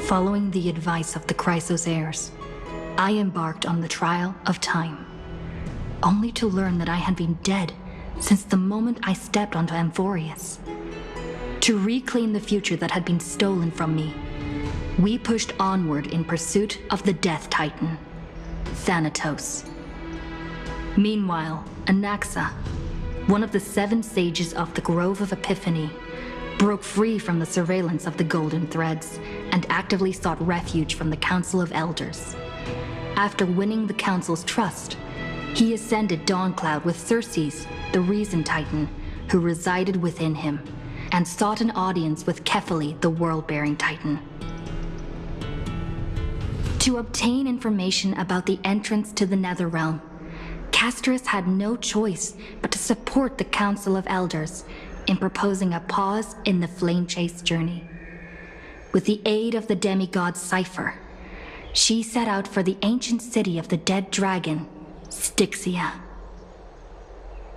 Following the advice of the Chrysos heirs, I embarked on the trial of time, only to learn that I had been dead since the moment I stepped onto Amphoreus. To reclaim the future that had been stolen from me, we pushed onward in pursuit of the Death Titan, Thanatos. Meanwhile, Anaxa, one of the 7 sages of the Grove of Epiphany, broke free from the surveillance of the Golden Threads and actively sought refuge from the Council of Elders. After winning the Council's trust, he ascended Dawncloud with Circes, the Reason Titan, who resided within him, and sought an audience with Kephali, the World-Bearing Titan. To obtain information about the entrance to the Netherrealm, Castorice had no choice but to support the Council of Elders in proposing a pause in the flame chase journey. With the aid of the demigod Cipher, she set out for the ancient city of the dead dragon, Styxia.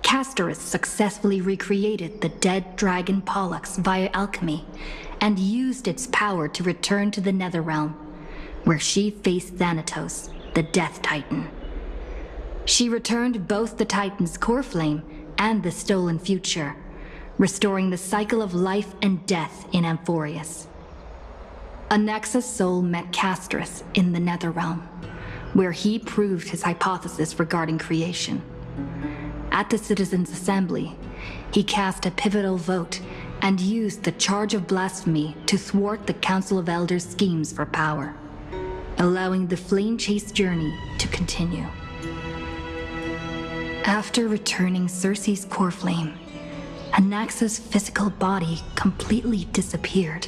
Castorice successfully recreated the dead dragon Pollux via alchemy and used its power to return to the Netherrealm, where she faced Thanatos, the Death Titan. She returned both the Titan's core flame and the stolen future, restoring the cycle of life and death in Amphoreus. Anaxa's soul met Castorice in the Netherrealm, where he proved his hypothesis regarding creation. At the Citizens' Assembly, he cast a pivotal vote and used the charge of blasphemy to thwart the Council of Elders' schemes for power, allowing the flame chase journey to continue. After returning Circe's core flame, Anaxa's physical body completely disappeared.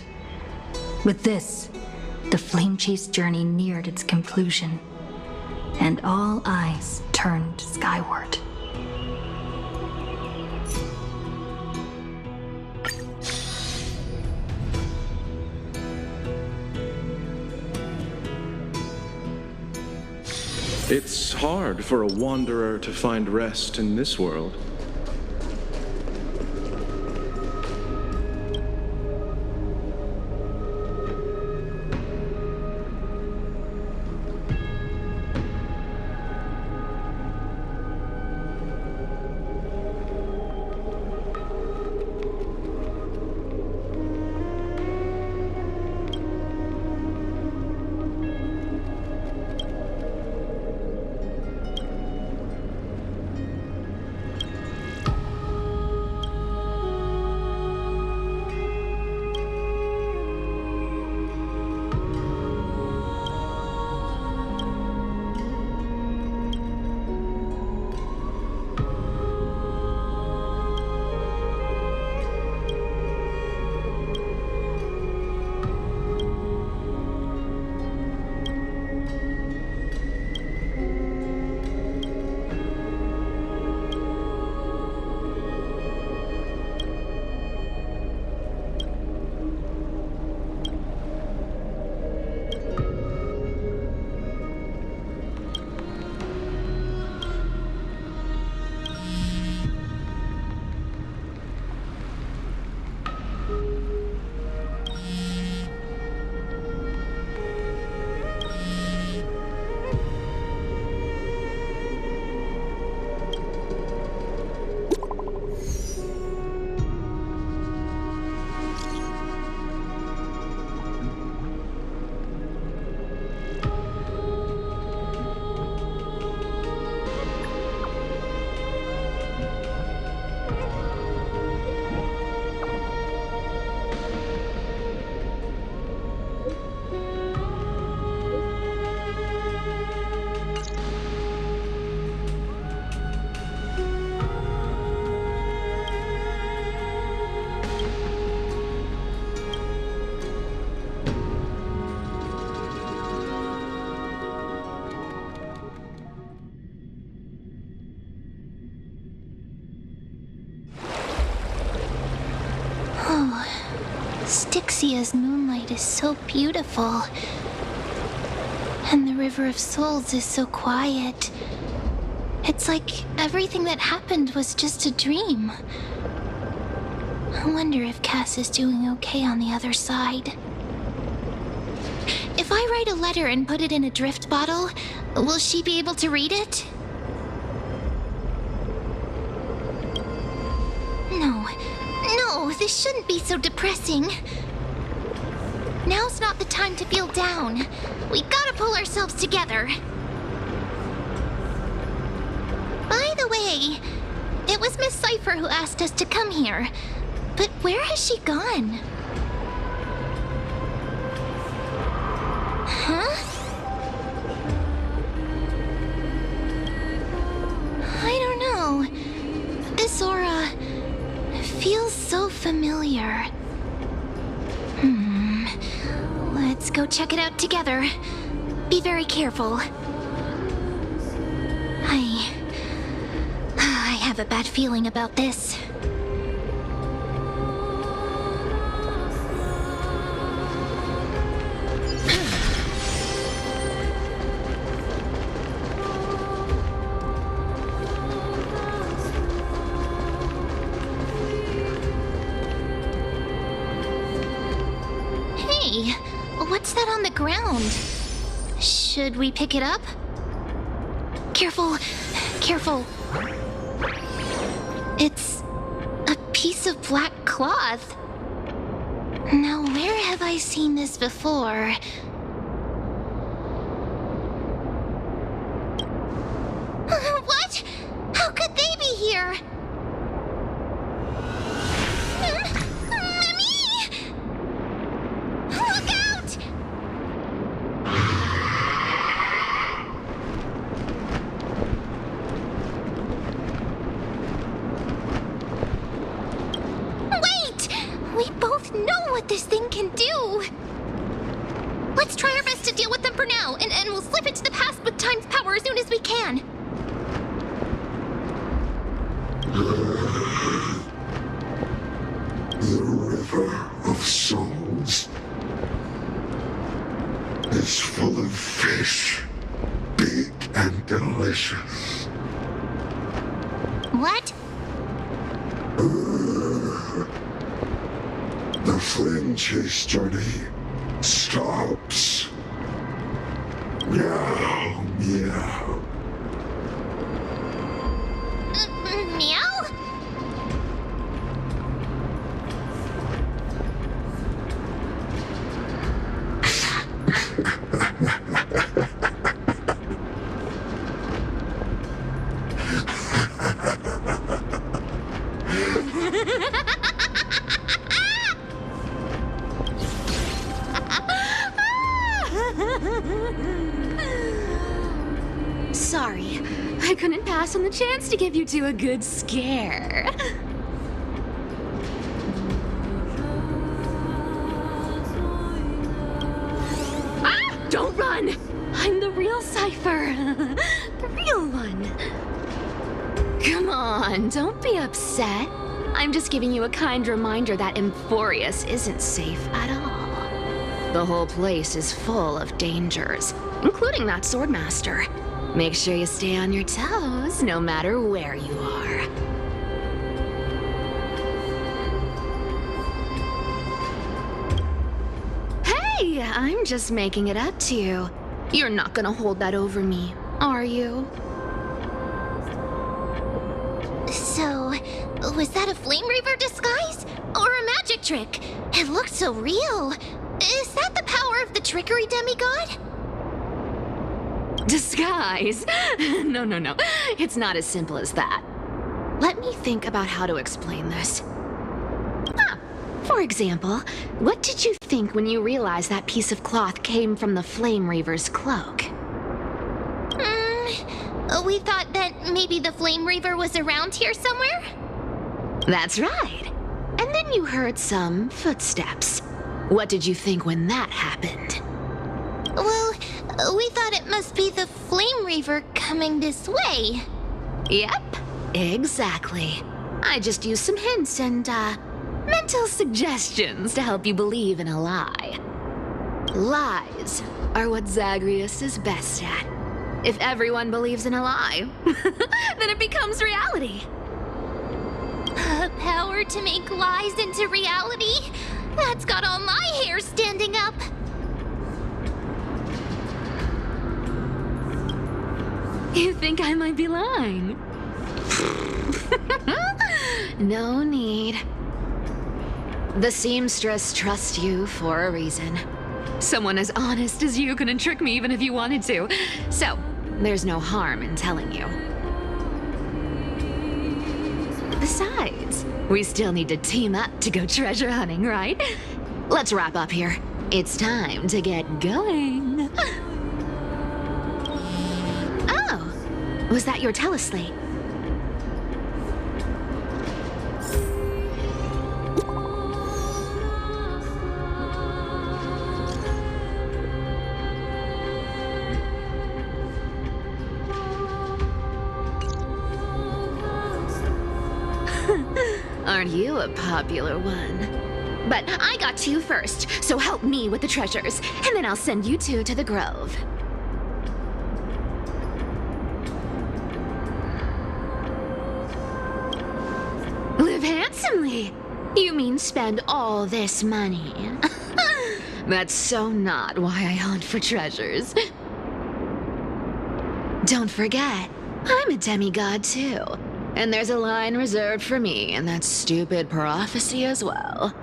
With this, the flame chase journey neared its conclusion, and all eyes turned skyward. It's hard for a wanderer to find rest in this world. Styxia's moonlight is so beautiful. And the River of Souls is so quiet. It's like everything that happened was just a dream. I wonder if Cass is doing okay on the other side. If I write a letter and put it in a drift bottle, will she be able to read it? No, this shouldn't be so depressing. Now's not the time to feel down. We gotta pull ourselves together. By the way, it was Miss Cipher who asked us to come here. But where has she gone? Huh? I don't know. This aura feels so familiar. Let's go check it out together. Be very careful. I have a bad feeling about this. Hey, what's that on the ground? Should we pick it up? Careful, careful. It's a piece of black cloth. Now, where have I seen this before? What? How could they be here? Mummy! Look out! Wait! We both know what this thing can do. Let's try our best to deal with them for now, and we'll slip into the past with time's power as soon as we can. The river of souls is full of fish, big and delicious. What? The flame chase journey stops. Meow, meow. Meow? Sorry, I couldn't pass on the chance to give you two a good scare. Ah! Don't run! I'm the real Cipher. The real one. Come on, don't be upset. I'm just giving you a kind reminder that amphoreus isn't safe at all. The whole place is full of dangers, including that swordmaster. Make sure you stay on your toes, no matter where you are. Hey, I'm just making it up to you. You're not gonna hold that over me, are you? So, was that a Flame Reaver disguise? Or a magic trick? It looked so real. Is that the power of the trickery demigod? Disguise? No. It's not as simple as that. Let me think about how to explain this. For example, what did you think when you realized that piece of cloth came from the Flame Reaver's cloak? We thought that maybe the Flame Reaver was around here somewhere? That's right. And then you heard some footsteps. What did you think when that happened? Well, we thought it must be the Flame Reaver coming this way. Yep, exactly. I just used some hints and, mental suggestions to help you believe in a lie. Lies are what Zagreus is best at. If everyone believes in a lie, then it becomes reality. Power to make lies into reality? That's got all my hair standing up. You think I might be lying? No need. The seamstress trusts you for a reason. Someone as honest as you couldn't trick me even if you wanted to. So, there's no harm in telling you. Besides, we still need to team up to go treasure hunting, right? Let's wrap up here. It's time to get going. Oh, was that your teleslate? Aren't you a popular one? But I got to you first, so help me with the treasures, and then I'll send you two to the grove. Live handsomely! You mean spend all this money? That's so not why I hunt for treasures. Don't forget, I'm a demigod too. And there's a line reserved for me in that stupid prophecy as well.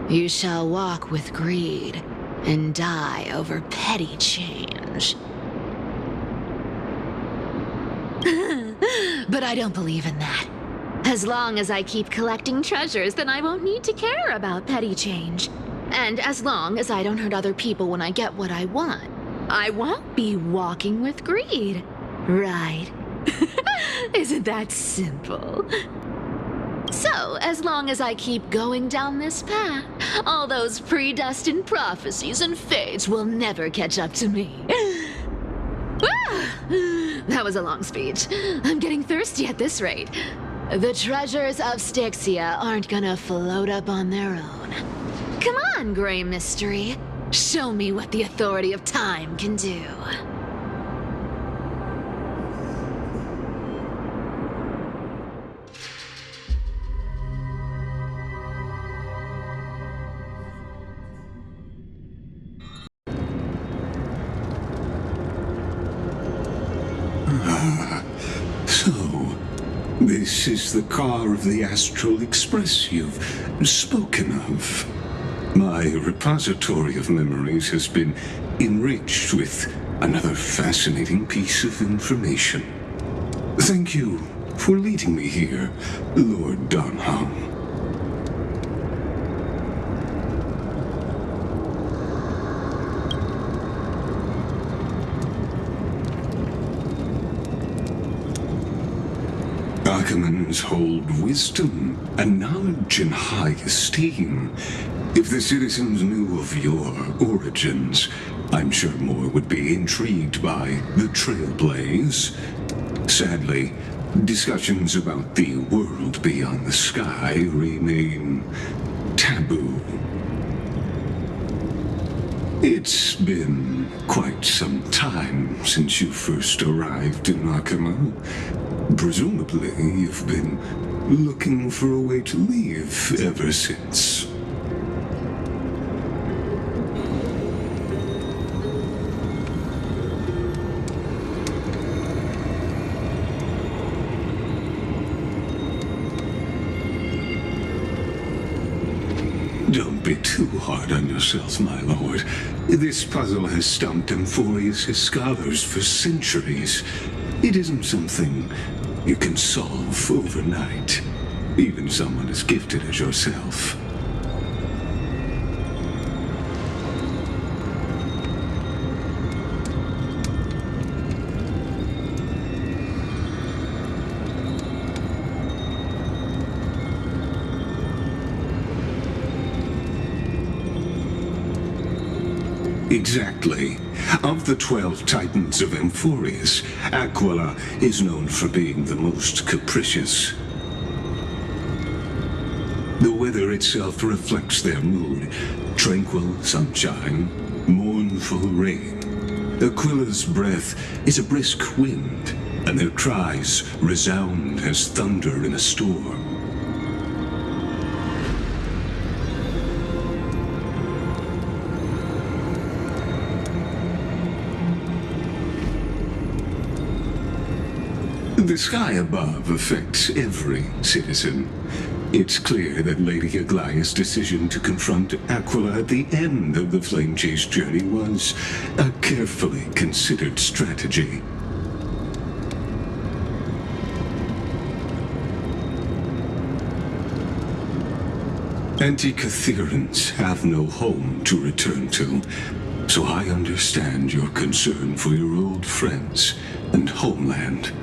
You shall walk with greed and die over petty change. But I don't believe in that. As long as I keep collecting treasures, then I won't need to care about petty change. And as long as I don't hurt other people when I get what I want, I won't be walking with greed. Right? Isn't that simple? So, as long as I keep going down this path, all those predestined prophecies and fates will never catch up to me. That was a long speech. I'm getting thirsty at this rate. The treasures of Styxia aren't gonna float up on their own. Come on, Gray Mystery. Show me what the authority of time can do. So, this is the car of the Astral Express you've spoken of. My repository of memories has been enriched with another fascinating piece of information. Thank you for leading me here, Lord Donham. Archimans hold wisdom and knowledge in high esteem. If the citizens knew of your origins, I'm sure more would be intrigued by the Trailblaze. Sadly, discussions about the world beyond the sky remain taboo. It's been quite some time since you first arrived in Arkham. Presumably, you've been looking for a way to leave ever since. Don't be too hard on yourself, my lord. This puzzle has stumped amphoreus' scholars for centuries. It isn't something you can solve overnight, even someone as gifted as yourself. Exactly. Of the 12 titans of Amphoreus, Aquila is known for being the most capricious. The weather itself reflects their mood. Tranquil sunshine, mournful rain. Aquila's breath is a brisk wind, and their cries resound as thunder in a storm. The sky above affects every citizen. It's clear that Lady Aglaea's decision to confront Aquila at the end of the flame chase journey was a carefully considered strategy. Antikytherans have no home to return to, so I understand your concern for your old friends and homeland.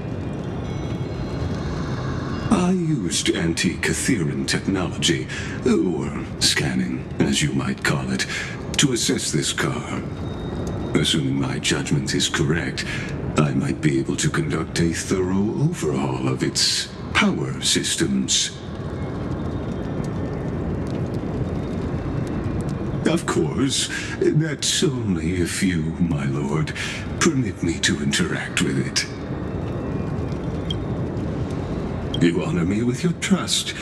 I used Antikytheran technology, or scanning, as you might call it, to assess this car. Assuming my judgment is correct, I might be able to conduct a thorough overhaul of its power systems. Of course, that's only if you, my lord, permit me to interact with it. You honor me with your trust.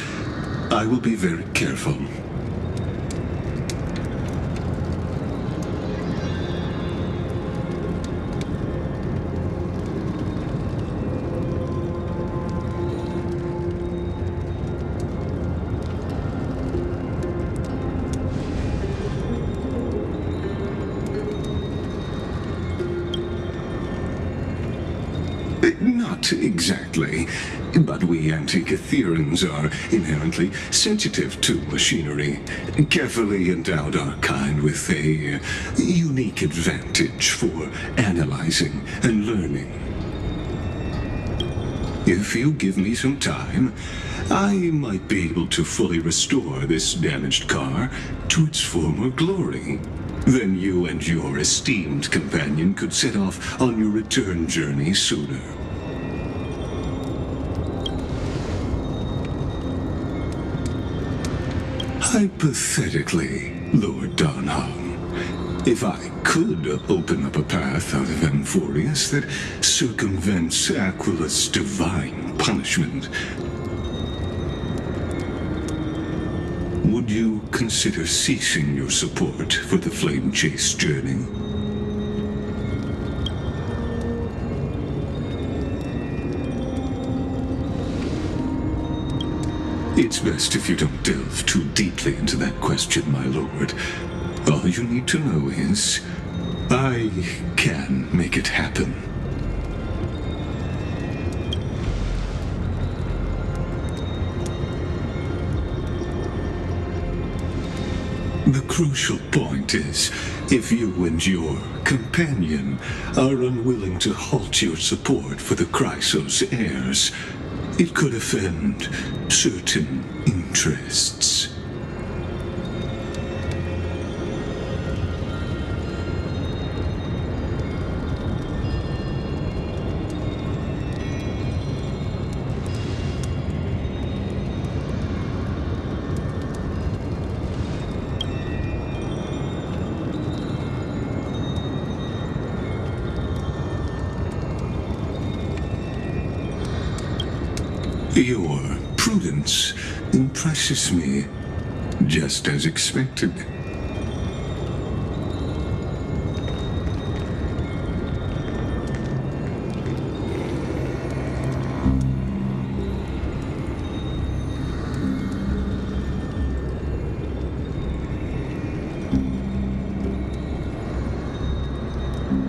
I will be very careful. Not exactly, but we Antikytherans are inherently sensitive to machinery, carefully endowed our kind with a unique advantage for analyzing and learning. If you give me some time, I might be able to fully restore this damaged car to its former glory. Then you and your esteemed companion could set off on your return journey sooner. Hypothetically, Lord Donhong, if I could open up a path out of amphoreus that circumvents Aquila's divine punishment, would you consider ceasing your support for the flame chase journey? It's best if you don't delve too deeply into that question, my lord. All you need to know is, I can make it happen. The crucial point is, if you and your companion are unwilling to halt your support for the Chrysos heirs, it could offend certain interests. Your prudence impresses me, just as expected.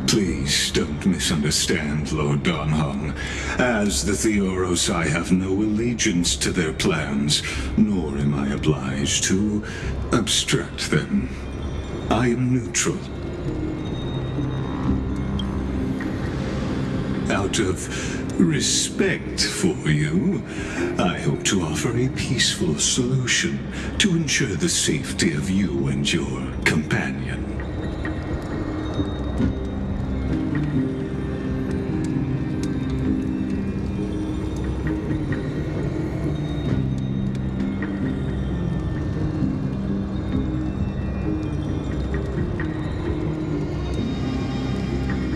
Please don't misunderstand, Lord Donhong. As the Theoros, I have no allegiance to their plans, nor am I obliged to obstruct them. I am neutral. Out of respect for you, I hope to offer a peaceful solution to ensure the safety of you and your companion.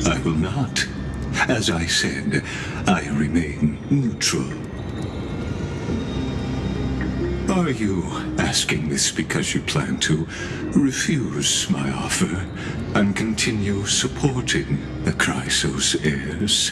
I will not. As I said, I remain neutral. Are you asking this because you plan to refuse my offer and continue supporting the Chrysos heirs?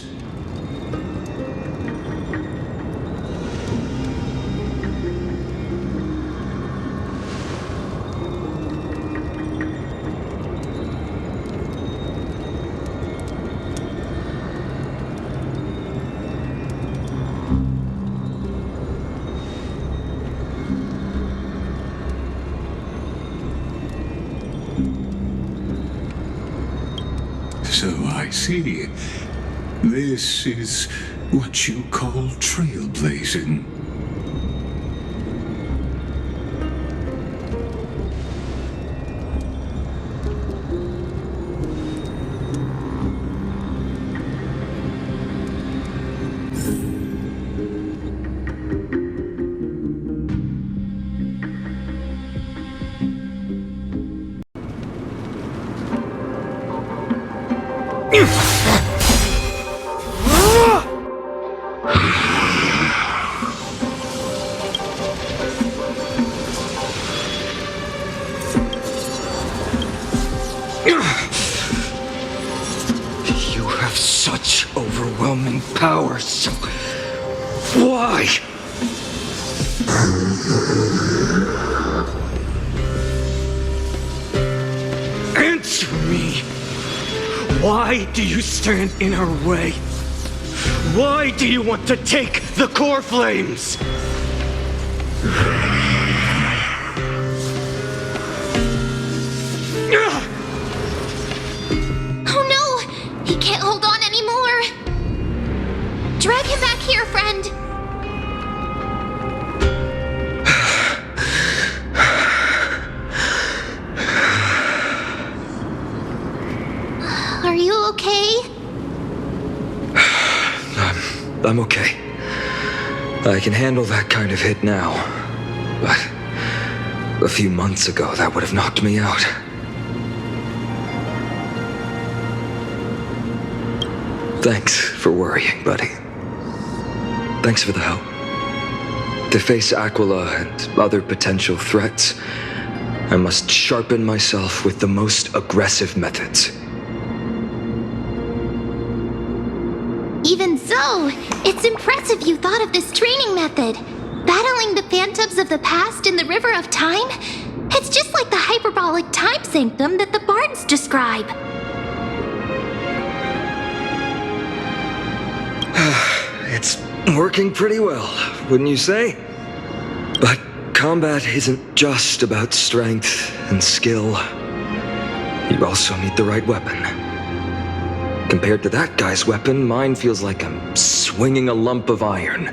see. This is what you call trailblazing. You have such overwhelming power, so why? Answer me! Why do you stand in our way? Why do you want to take the core flames? Oh no! He can't hold on anymore! Drag him back here, friend! Are you okay? I'm okay. I can handle that kind of hit now. But a few months ago, that would have knocked me out. Thanks for worrying, buddy. Thanks for the help. To face Aquila and other potential threats, I must sharpen myself with the most aggressive methods. Even so, it's impressive you thought of this training method. Battling the phantoms of the past in the river of time? It's just like the hyperbolic time sanctum that the bards describe. It's working pretty well, wouldn't you say? But combat isn't just about strength and skill. You also need the right weapon. Compared to that guy's weapon, mine feels like I'm swinging a lump of iron.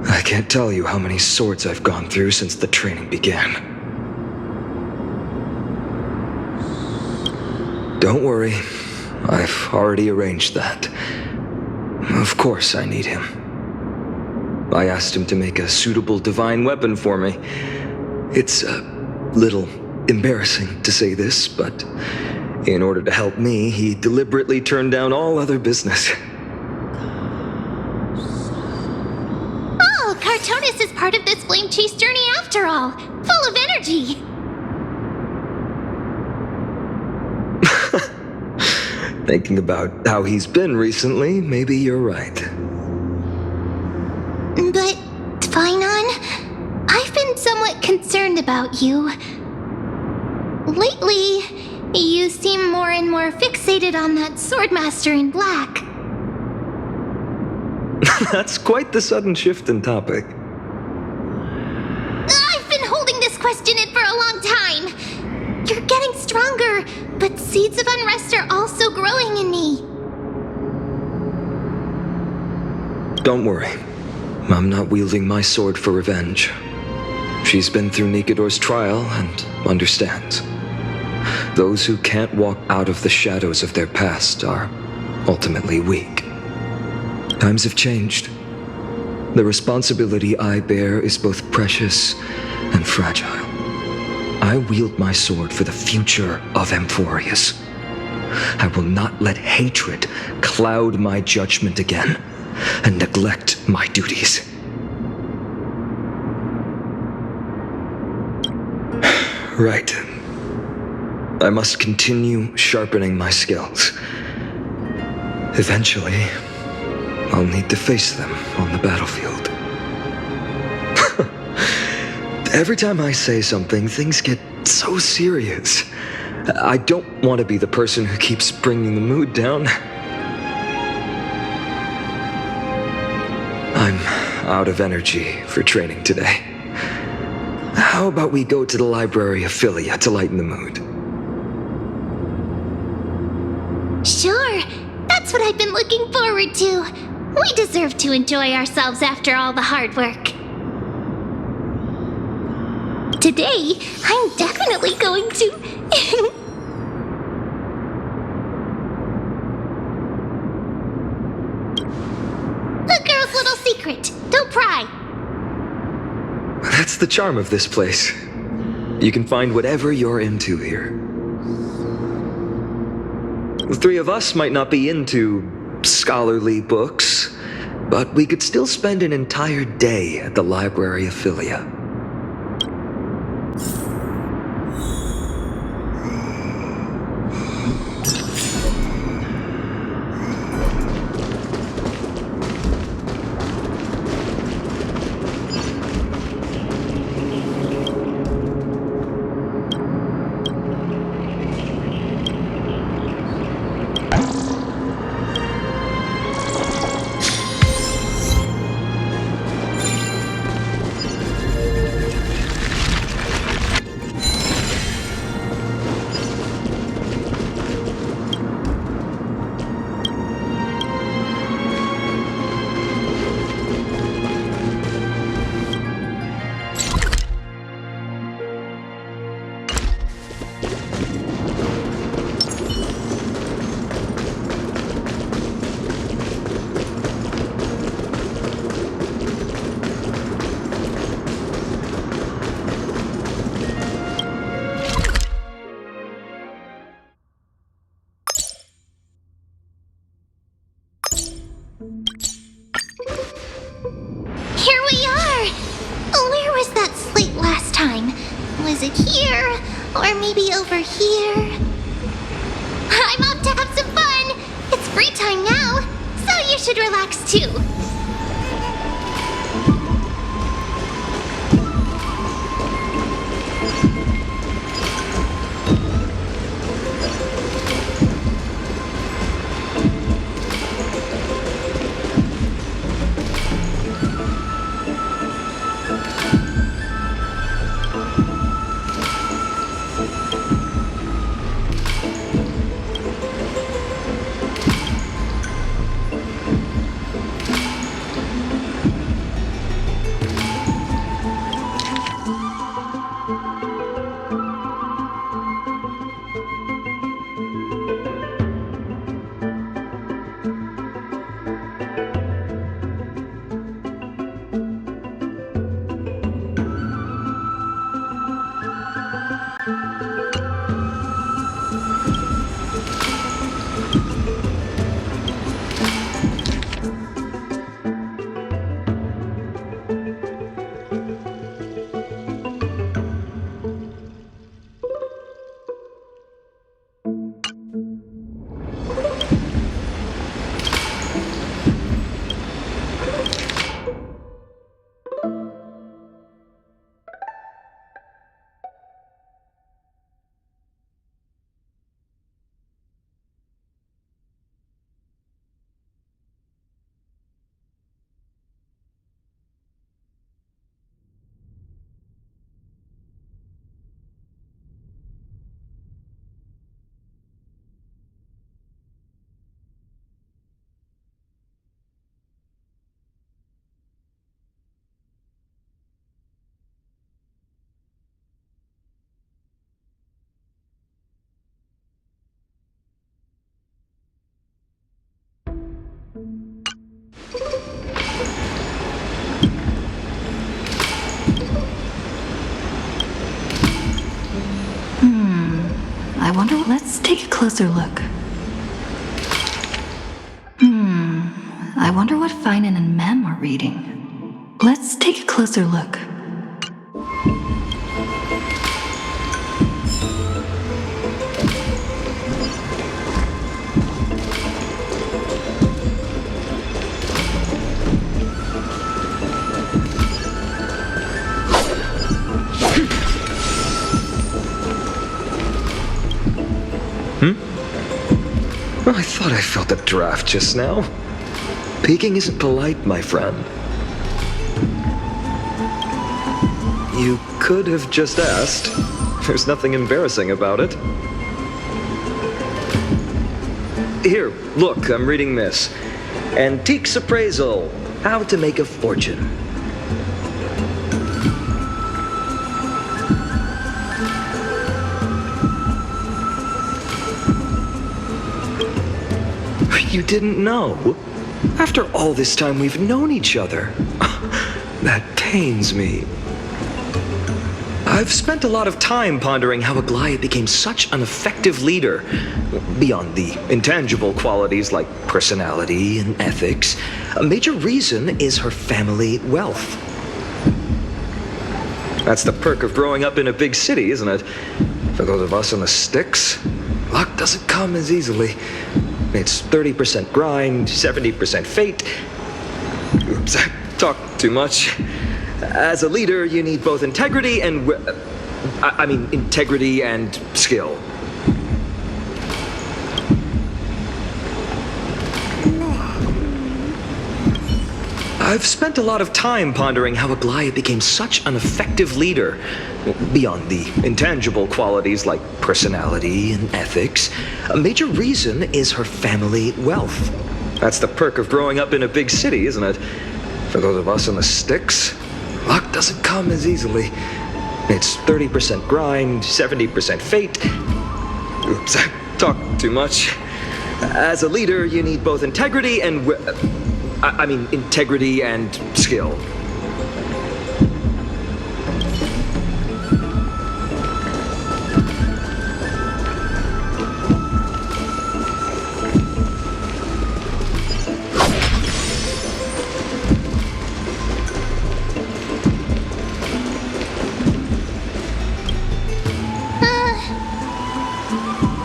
I can't tell you how many swords I've gone through since the training began. Don't worry, I've already arranged that. Of course I need him. I asked him to make a suitable divine weapon for me. It's a little embarrassing to say this, but in order to help me, he deliberately turned down all other business. Oh, Cartonis is part of this flame chase journey after all. Full of energy. Thinking about how he's been recently, maybe you're right. But, phainon, I've been somewhat concerned about you. Lately, you seem more and more fixated on that swordmaster in black. That's quite the sudden shift in topic. I've been holding this question in for a long time. You're getting stronger, but seeds of unrest are also growing in me. Don't worry. I'm not wielding my sword for revenge. She's been through Nikador's trial and understands. Those who can't walk out of the shadows of their past are ultimately weak. Times have changed. The responsibility I bear is both precious and fragile. I wield my sword for the future of Amphoreus. I will not let hatred cloud my judgment again and neglect my duties. Right. I must continue sharpening my skills. Eventually, I'll need to face them on the battlefield. Every time I say something, things get so serious. I don't want to be the person who keeps bringing the mood down. I'm out of energy for training today. How about we go to the library of Philia to lighten the mood? Sure. That's what I've been looking forward to. We deserve to enjoy ourselves after all the hard work. Today, I'm definitely going to... A girl's little secret. Don't pry. That's the charm of this place. You can find whatever you're into here. The three of us might not be into scholarly books, but we could still spend an entire day at the Library of Philia. Here we are! Where was that slate last time? Was it here? Or maybe over here? I'm off to have some fun! It's free time now, so you should relax too. I wonder, let's take a closer look. I wonder what Phainon and Mem are reading. Let's take a closer look. I thought I felt a draft just now. Peeking isn't polite, my friend. You could have just asked. There's nothing embarrassing about it. Here, look, I'm reading this. Antiques Appraisal, How to Make a Fortune. You didn't know? After all this time we've known each other. That pains me. I've spent a lot of time pondering how Aglaea became such an effective leader. Beyond the intangible qualities like personality and ethics, a major reason is her family wealth. That's the perk of growing up in a big city, isn't it? For those of us in the sticks, luck doesn't come as easily. It's 30% grind, 70% fate. Oops, I talked too much. As a leader, you need both integrity and... integrity and skill. I've spent a lot of time pondering how Aglaea became such an effective leader. Beyond the intangible qualities like personality and ethics, a major reason is her family wealth. That's the perk of growing up in a big city, isn't it? For those of us in the sticks, luck doesn't come as easily. It's 30% grind, 70% fate. Oops, I talked too much. As a leader, you need both integrity and... integrity and skill.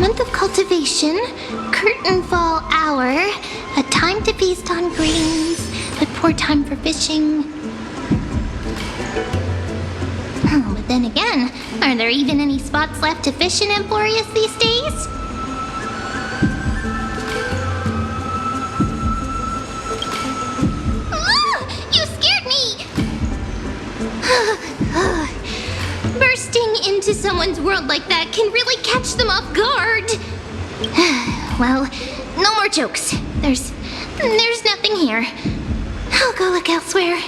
Month of cultivation, curtain fall hour, a time to feast on greens, but poor time for fishing. Oh, but then again, are there even any spots left to fish in Amphoreus these days? You scared me! Bursting into someone's world like that can really catch them off guard. Well, no more jokes. There's nothing here. I'll go look elsewhere.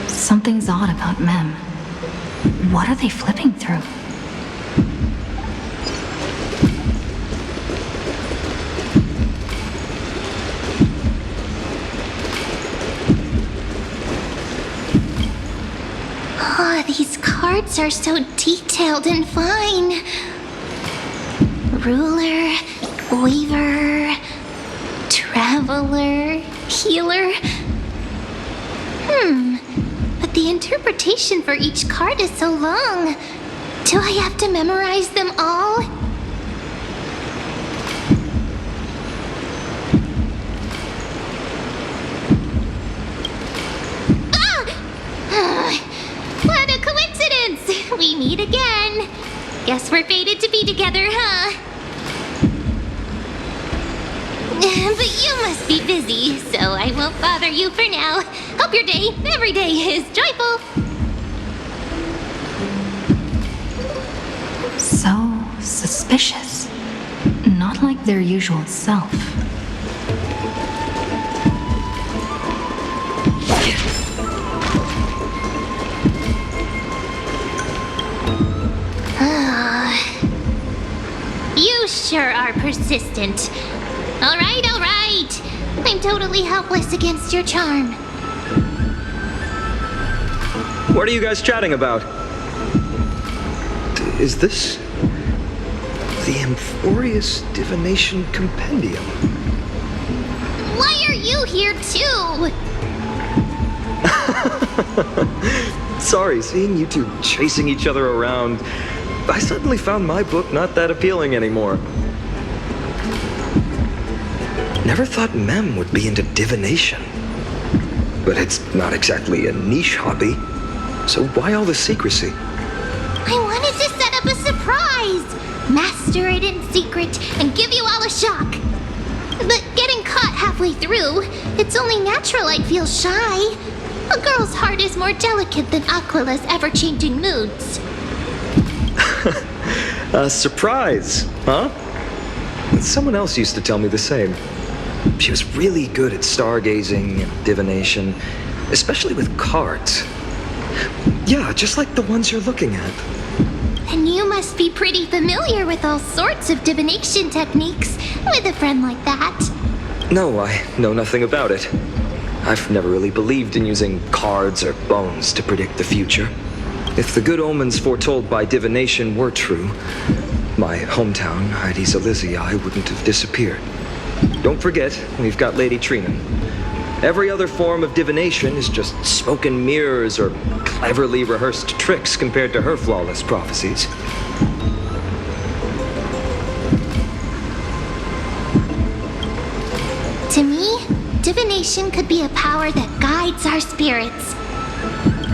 Something's odd about Mem. What are they flipping through? Oh, these cards are so detailed and fine. Ruler, weaver, traveler, healer. But the interpretation for each card is so long. Do I have to memorize them all? What a coincidence! We meet again. Guess we're fated to be together, huh? But you must be busy, so I won't bother you for now. Hope your day, every day, is joyful. So suspicious. Not like their usual self. You sure are persistent. All right. I'm totally helpless against your charm. What are you guys chatting about? Is this the Amphoreus Divination Compendium? Why are you here too? Sorry, seeing you two chasing each other around, I suddenly found my book not that appealing anymore. Never thought Mem would be into divination. But it's not exactly a niche hobby, so why all the secrecy? I wanted to set up a surprise! Master it in secret and give you all a shock. But getting caught halfway through, it's only natural I'd feel shy. A girl's heart is more delicate than Aquila's ever-changing moods. A surprise, huh? Someone else used to tell me the same. She was really good at stargazing and divination, especially with cards. Yeah, just like the ones you're looking at. And you must be pretty familiar with all sorts of divination techniques with a friend like that. No, I know nothing about it. I've never really believed in using cards or bones to predict the future. If the good omens foretold by divination were true, my hometown, Hydes Elysiae, wouldn't have disappeared. Don't forget, we've got Lady Trinon. Every other form of divination is just smoke and mirrors or cleverly rehearsed tricks compared to her flawless prophecies. To me, divination could be a power that guides our spirits.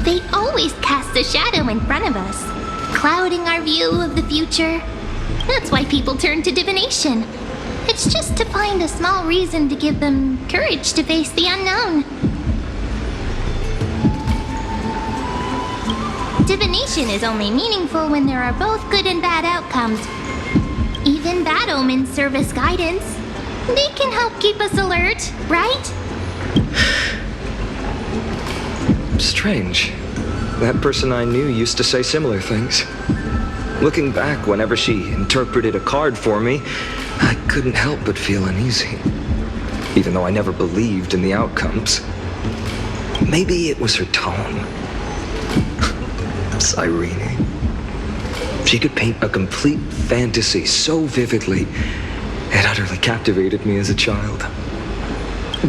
They always cast a shadow in front of us, clouding our view of the future. That's why people turn to divination. It's just to find a small reason to give them courage to face the unknown. Divination is only meaningful when there are both good and bad outcomes. Even bad omens serve as guidance. They can help keep us alert, right? Strange. That person I knew used to say similar things. Looking back, whenever she interpreted a card for me, I couldn't help but feel uneasy, even though I never believed in the outcomes. Maybe it was her tone. Cyrene. She could paint a complete fantasy so vividly, it utterly captivated me as a child.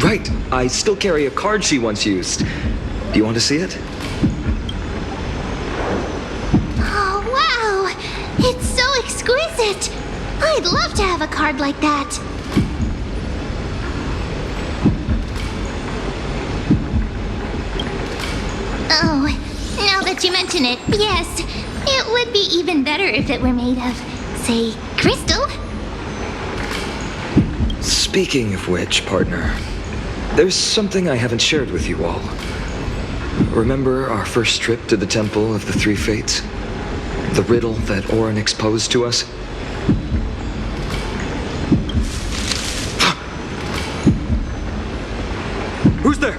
Right, I still carry a card she once used. Do you want to see it? Oh, wow! It's so exquisite! I'd love to have a card like that. Oh, now that you mention it, yes. It would be even better if it were made of, say, crystal. Speaking of which, partner, there's something I haven't shared with you all. Remember our first trip to the Temple of the Three Fates? The riddle that Orynyx posed to us? Who's there?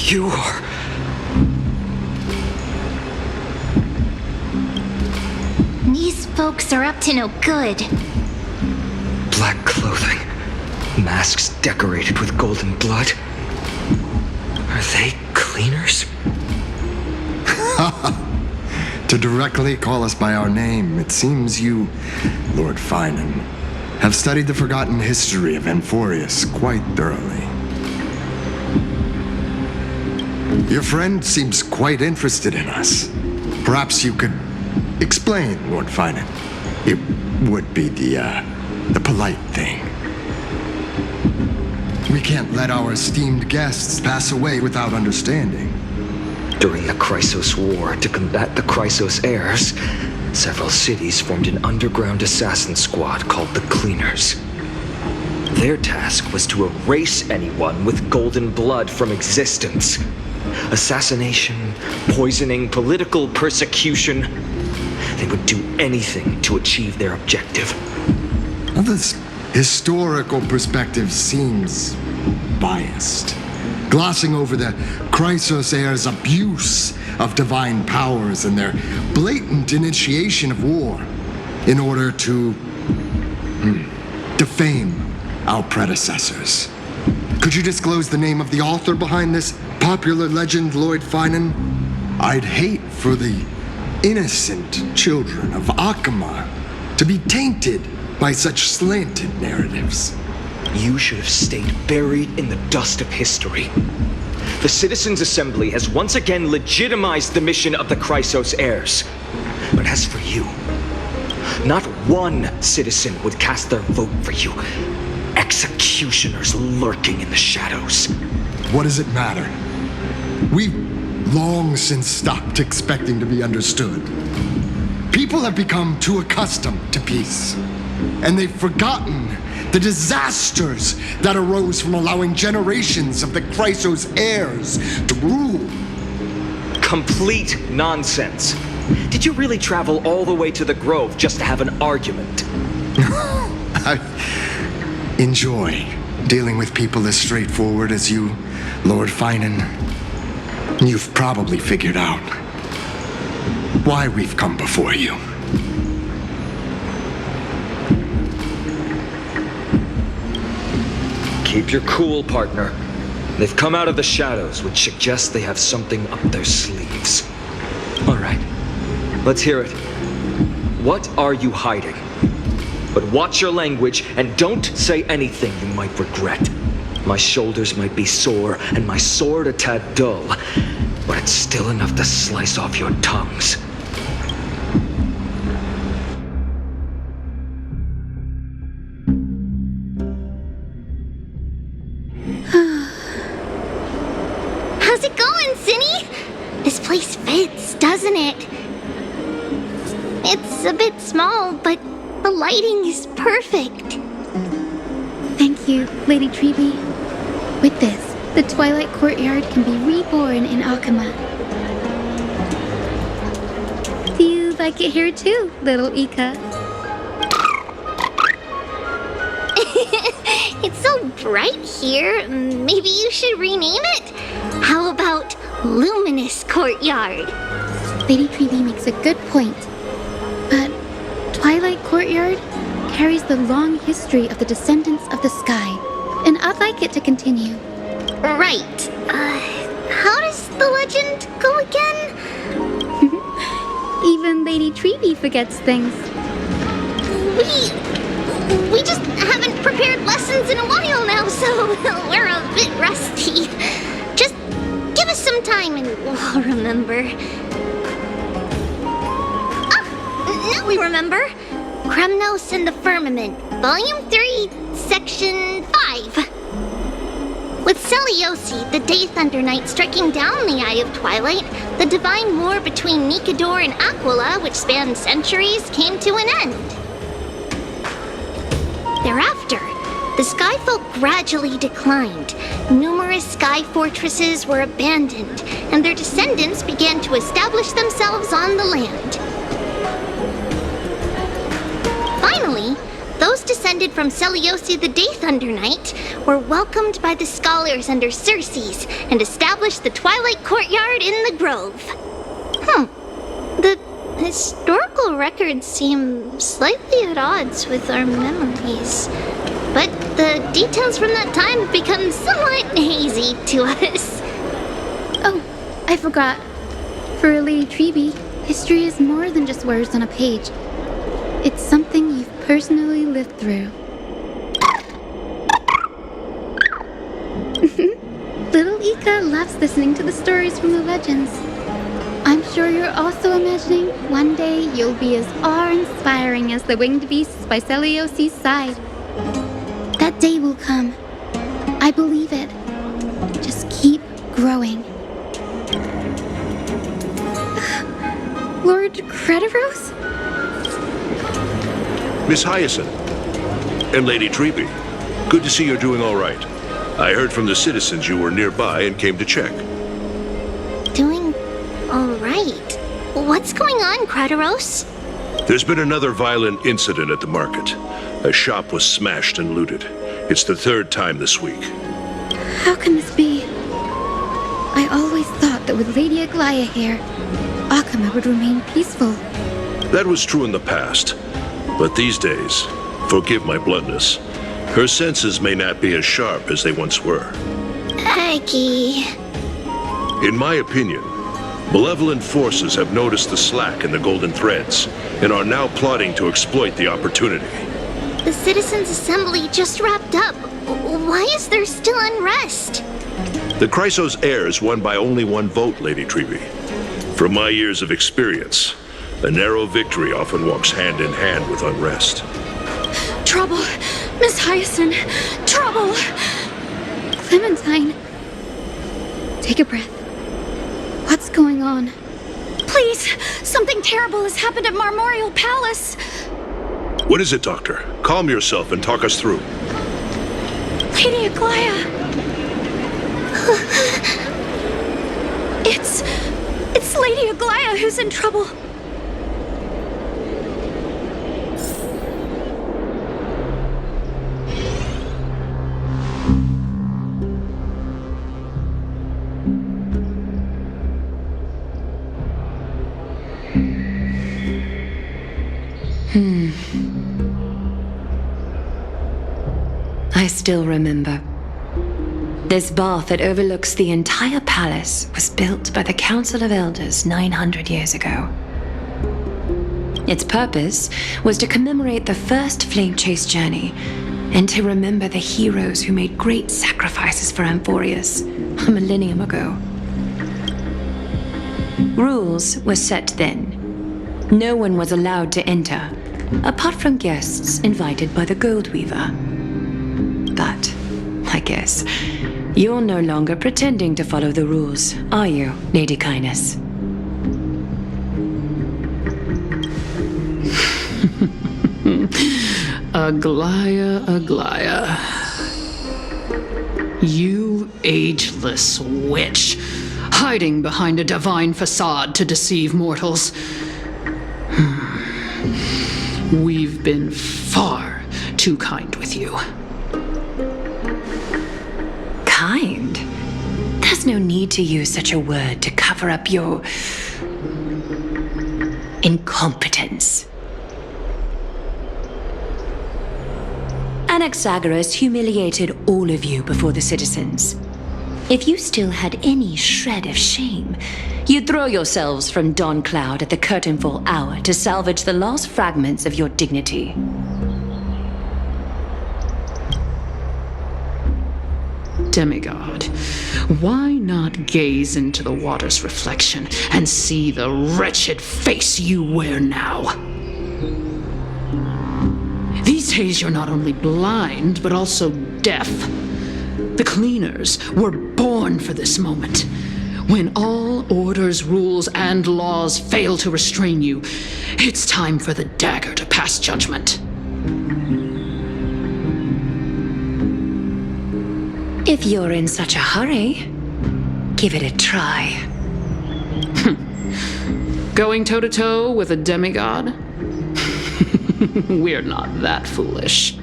You are... These folks are up to no good. Black clothing, masks decorated with golden blood. Are they cleaners? To directly call us by our name, it seems you, Lord Phainon, have studied the forgotten history of Amphoreus quite thoroughly. Your friend seems quite interested in us. Perhaps you could explain, Lord Phainon. It would be the polite thing. We can't let our esteemed guests pass away without understanding. During the Chrysos War, to combat the Chrysos heirs, several cities formed an underground assassin squad called the Cleaners. Their task was to erase anyone with golden blood from existence. Assassination, poisoning, political persecution. They would do anything to achieve their objective. Well, this historical perspective seems biased, glossing over the Chrysos heirs' abuse of divine powers and their blatant initiation of war in order to defame our predecessors. Could you disclose the name of the author behind this popular legend, Lord Phainon? I'd hate for the innocent children of Akamar to be tainted by such slanted narratives. You should have stayed buried in the dust of history. The Citizens' Assembly has once again legitimized the mission of the Chrysos heirs. But as for you, not one citizen would cast their vote for you. Executioners lurking in the shadows. What does it matter? We've long since stopped expecting to be understood. People have become too accustomed to peace, and they've forgotten the disasters that arose from allowing generations of the Chrysos heirs to rule. Complete nonsense. Did you really travel all the way to the Grove just to have an argument? I enjoy dealing with people as straightforward as you, Lord Phainon. You've probably figured out why we've come before you. Keep your cool, partner. They've come out of the shadows, which suggests they have something up their sleeves. All right, let's hear it. What are you hiding? But watch your language and don't say anything you might regret. My shoulders might be sore and my sword a tad dull, but it's still enough to slice off your tongues. How's it going, Cinny? This place fits, doesn't it? It's a bit small, but the lighting is perfect. Thank you, Lady Tribbie. With this, the Twilight Courtyard can be reborn in Akama. Do you like it here too, little Ika? It's so bright here. Maybe you should rename it? How about Luminous Courtyard? Lady Tribbie makes a good point. But Twilight Courtyard carries the long history of the descendants of the sky, and I'd like it to continue. Right. How does the legend go again? Even Lady Tribbie forgets things. We just haven't prepared lessons in a while now, so we're a bit rusty. Just give us some time and we'll remember. Now we remember. Kremnos and the Firmament, Volume 3, Section 5. With Celiosi, the Day Thunder Knight, striking down the Eye of Twilight, the divine war between Nikador and Aquila, which spanned centuries, came to an end. Thereafter, the Skyfolk gradually declined. Numerous sky fortresses were abandoned, and their descendants began to establish themselves on the land. Finally, those descended from Celiosi the Day Thunder Knight were welcomed by the scholars under Circes and established the Twilight Courtyard in the Grove. The historical records seem slightly at odds with our memories, but the details from that time have become somewhat hazy to us. Oh, I forgot. For Lady Tribbie, history is more than just words on a page. It's something you've personally lived through. Little Ika loves listening to the stories from the legends. I'm sure you're also imagining one day you'll be as awe-inspiring as the winged beasts by Celiosi's side. That day will come. I believe it. Just keep growing. Lord Crediros? Miss Hyacine and Lady Tribbie, good to see you're doing all right. I heard from the citizens you were nearby and came to check. Doing all right. What's going on, Crediros? There's been another violent incident at the market. A shop was smashed and looted. It's the third time this week. How can this be? I always thought that with Lady Aglaea here, Akama would remain peaceful. That was true in the past. But these days, forgive my bluntness, her senses may not be as sharp as they once were. Aggie. In my opinion, malevolent forces have noticed the slack in the golden threads and are now plotting to exploit the opportunity. The Citizens' Assembly just wrapped up. Why is there still unrest? The Chrysos heirs won by only one vote, Lady Tribbie. From my years of experience, a narrow victory often walks hand in hand with unrest. Trouble! Miss Hyacine! Trouble! Clementine. Take a breath. What's going on? Please! Something terrible has happened at Marmorial Palace! What is it, Doctor? Calm yourself and talk us through. Lady Aglaea! It's Lady Aglaea who's in trouble. I still remember. This bath that overlooks the entire palace was built by the Council of Elders 900 years ago. Its purpose was to commemorate the first flame chase journey and to remember the heroes who made great sacrifices for Amphoreus a millennium ago. Rules were set then. No one was allowed to enter, apart from guests invited by the Gold Weaver. But, I guess, you're no longer pretending to follow the rules, are you, Lady Kindness? Aglaea, Aglaea. You ageless witch, hiding behind a divine facade to deceive mortals. We've been far too kind with you. Kind? There's no need to use such a word to cover up your incompetence. Anaxagoras humiliated all of you before the citizens. If you still had any shred of shame, you'd throw yourselves from dawn cloud at the curtainfall hour to salvage the last fragments of your dignity. Demigod, why not gaze into the water's reflection and see the wretched face you wear now? These days you're not only blind, but also deaf. The cleaners were born for this moment. When all orders, rules, and laws fail to restrain you, it's time for the dagger to pass judgment. If you're in such a hurry, give it a try. Going toe-to-toe with a demigod? We're not that foolish.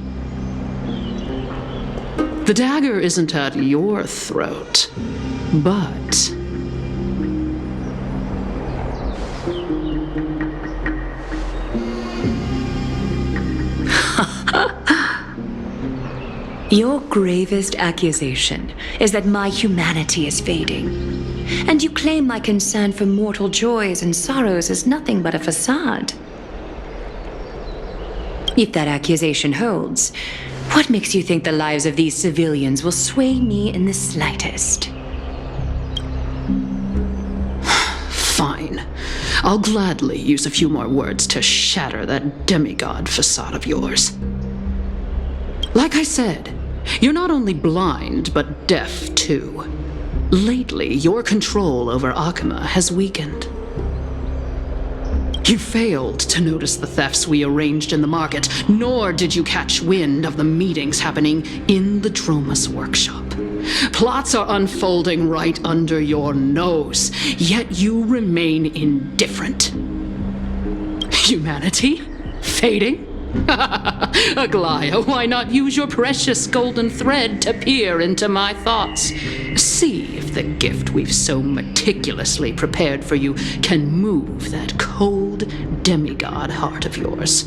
The dagger isn't at your throat, but... Your gravest accusation is that my humanity is fading, and you claim my concern for mortal joys and sorrows is nothing but a facade. If that accusation holds, what makes you think the lives of these civilians will sway me in the slightest? Fine. I'll gladly use a few more words to shatter that demigod facade of yours. Like I said, you're not only blind, but deaf too. Lately, your control over Akama has weakened. You failed to notice the thefts we arranged in the market, nor did you catch wind of the meetings happening in the Dromus workshop. Plots are unfolding right under your nose, yet you remain indifferent. Humanity? Fading? Aglaea, why not use your precious golden thread to peer into my thoughts? See if the gift we've so meticulously prepared for you can move that cold demigod heart of yours.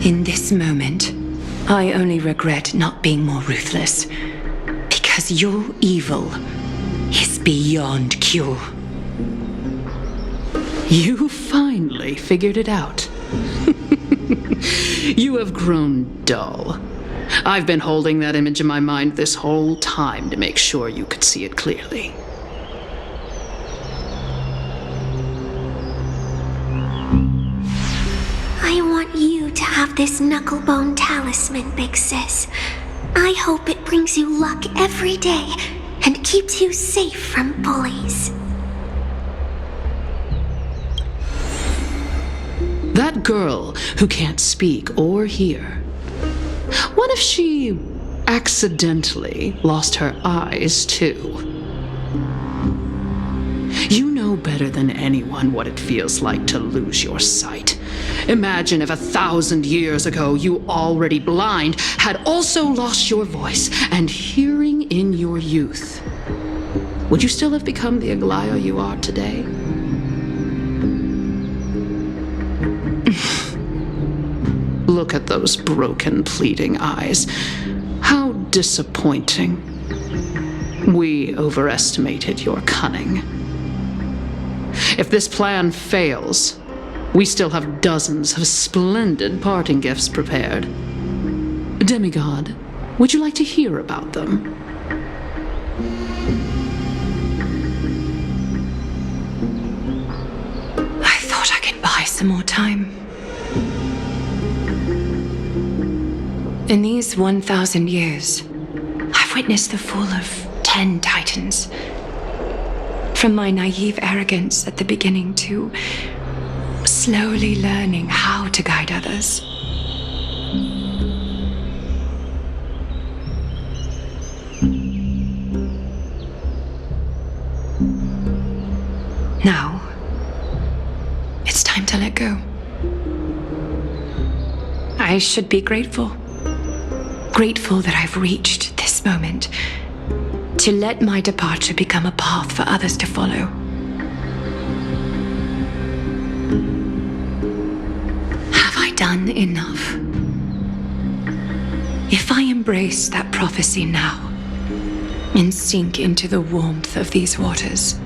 In this moment, I only regret not being more ruthless, because your evil is beyond cure. You finally figured it out. You have grown dull. I've been holding that image in my mind this whole time to make sure you could see it clearly. I want you to have this knucklebone talisman, Big Sis. I hope it brings you luck every day and keeps you safe from bullies. That girl who can't speak or hear, what if she accidentally lost her eyes too? You know better than anyone what it feels like to lose your sight. Imagine if 1,000 years ago you, already blind, had also lost your voice and hearing in your youth. Would you still have become the Aglaea you are today? Look at those broken, pleading eyes. How disappointing. We overestimated your cunning. If this plan fails, we still have dozens of splendid parting gifts prepared. Demigod, would you like to hear about them? I thought I could buy some more time. In these 1,000 years, I've witnessed the fall of 10 titans. From my naive arrogance at the beginning to slowly learning how to guide others. Now, it's time to let go. I should be grateful. Grateful that I've reached this moment, to let my departure become a path for others to follow. Have I done enough? If I embrace that prophecy now and sink into the warmth of these waters,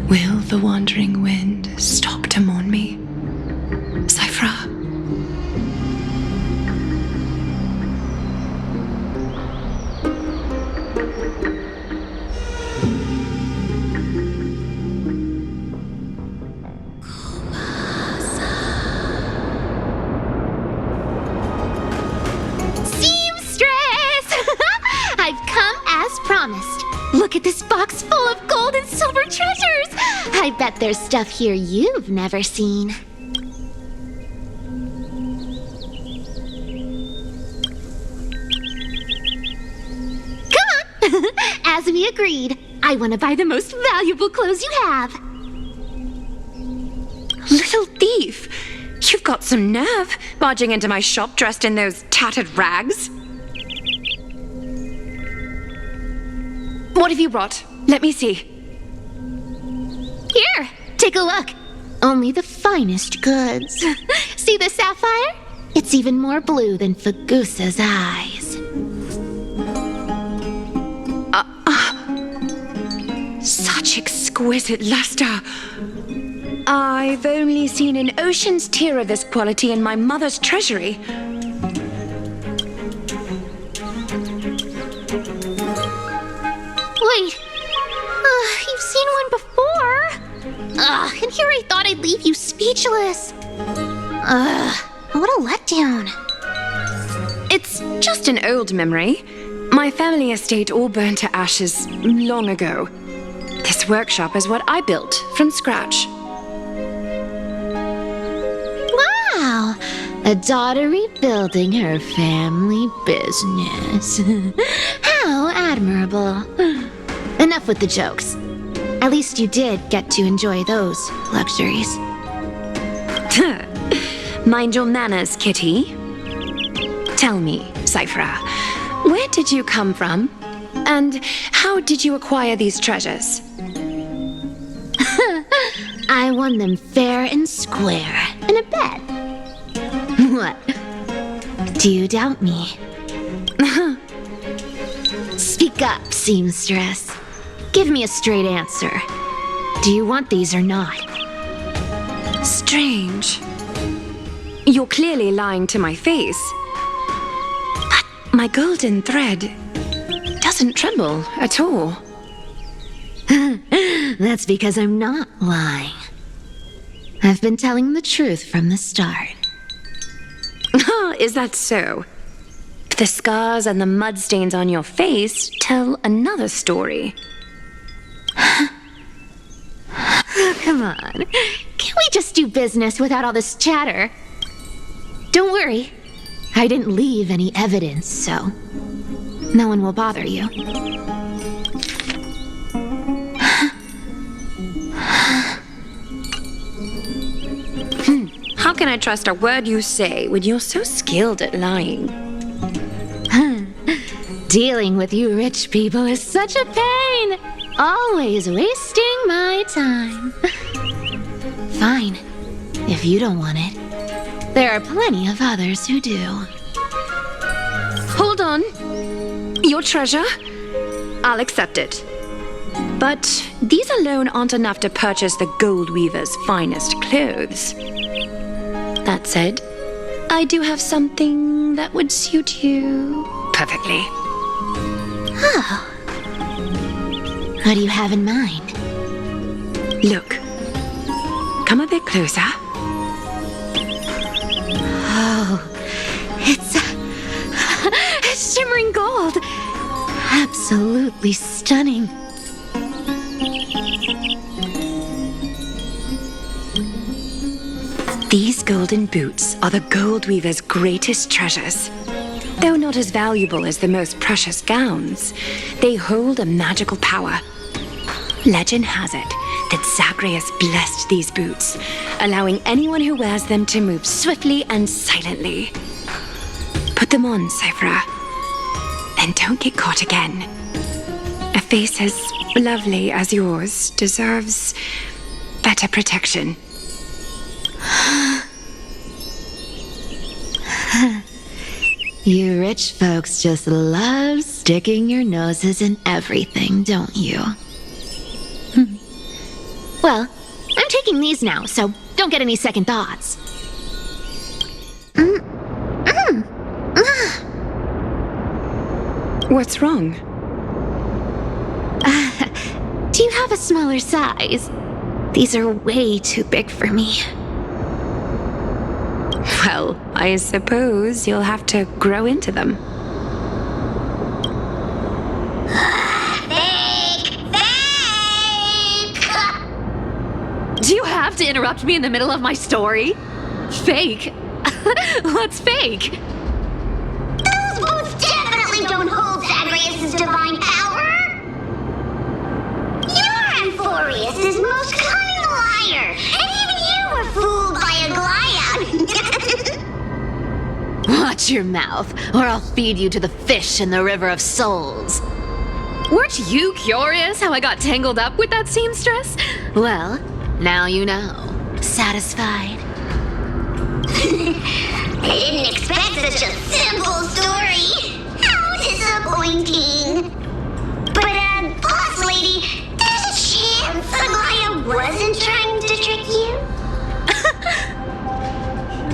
will the wandering wind stop to mourn me? Cipher. Seamstress! I've come as promised. Look at this box full of gold and silver treasures! I bet there's stuff here you've never seen. Come on! As we agreed, I want to buy the most valuable clothes you have. Little thief! You've got some nerve, barging into my shop dressed in those tattered rags. What have you brought? Let me see. Here, take a look. Only the finest goods. See the sapphire? It's even more blue than Fagusa's eyes. Such exquisite luster. I've only seen an ocean's tear of this quality in my mother's treasury. Wait. You've seen one before. And here I thought I'd leave you speechless. What a letdown. It's just an old memory. My family estate all burned to ashes long ago. This workshop is what I built from scratch. Wow, a daughter rebuilding her family business. How admirable. Enough with the jokes. At least you did get to enjoy those luxuries. Mind your manners, kitty. Tell me, Cipher, where did you come from? And how did you acquire these treasures? I won them fair and square in a bet. What? Do you doubt me? Speak up, seamstress. Give me a straight answer. Do you want these or not? Strange. You're clearly lying to my face. But my golden thread doesn't tremble at all. That's because I'm not lying. I've been telling the truth from the start. Is that so? The scars and the mud stains on your face tell another story. Come on. Can't we just do business without all this chatter? Don't worry. I didn't leave any evidence, so no one will bother you. How can I trust a word you say when you're so skilled at lying? Dealing with you rich people is such a pain. Always wasting my time. Fine, if you don't want it. There are plenty of others who do. Hold on. Your treasure? I'll accept it. But these alone aren't enough to purchase the gold weaver's finest clothes. That said, I do have something that would suit you perfectly. Oh. What do you have in mind? Look. Come a bit closer. Oh, it's shimmering gold. Absolutely stunning. These golden boots are the gold weaver's greatest treasures. Though not as valuable as the most precious gowns, they hold a magical power. Legend has it that Zagreus blessed these boots, allowing anyone who wears them to move swiftly and silently. Put them on, Cipher. Then don't get caught again. A face as lovely as yours deserves better protection. You rich folks just love sticking your noses in everything, don't you? Well, I'm taking these now, so don't get any second thoughts. What's wrong? Do you have a smaller size? These are way too big for me. Well, I suppose you'll have to grow into them. Do you have to interrupt me in the middle of my story? Fake? What's fake? Those boots definitely don't hold Zagreus' divine power! You're amphoreus' most cunning liar, and even you were fooled by aglaea! Watch your mouth, or I'll feed you to the fish in the river of souls. Weren't you curious how I got tangled up with that seamstress? Well, now you know. Satisfied? I didn't expect such a simple story. How disappointing. But, boss lady, there's a chance aglaea wasn't trying to trick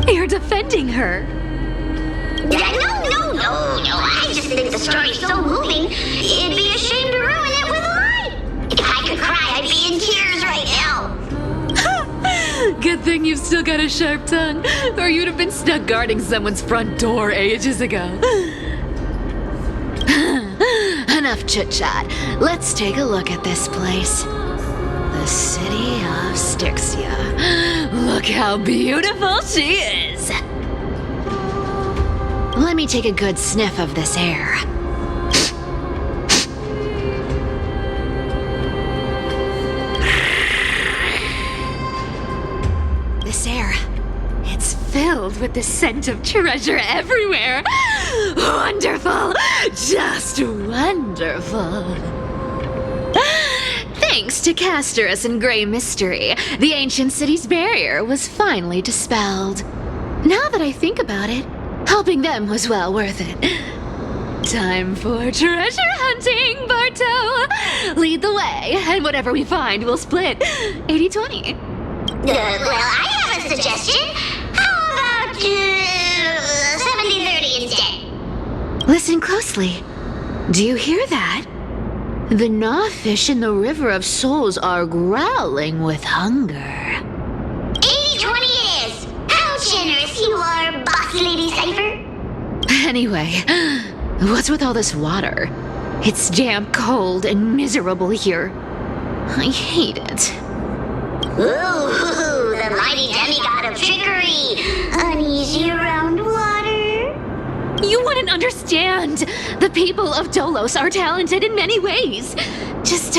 you? You're defending her. No. I just think the story's so moving, it'd be a shame to ruin it with a lie. If I could cry, I'd be in tears right now. Good thing you've still got a sharp tongue, or you'd have been stuck guarding someone's front door ages ago. Enough chit-chat. Let's take a look at this place. The city of Styxia. Look how beautiful she is. Let me take a good sniff of this air. This air, it's filled with the scent of treasure everywhere. Wonderful, just wonderful. Thanks to Castorice and Grey Mystery, the ancient city's barrier was finally dispelled. Now that I think about it, helping them was well worth it. Time for treasure hunting, Barto! Lead the way, and whatever we find, we'll split 80-20. Well, I have a suggestion. How about 70-30 instead? Listen closely. Do you hear that? The gnawfish in the River of Souls are growling with hunger. 80-20 it is! How generous you are, boss lady Cipher! Anyway, what's with all this water? It's damp, cold, and miserable here. I hate it. Ooh, the mighty demigod of trickery! Uneasy around water? You wouldn't understand! The people of Dolos are talented in many ways. Just,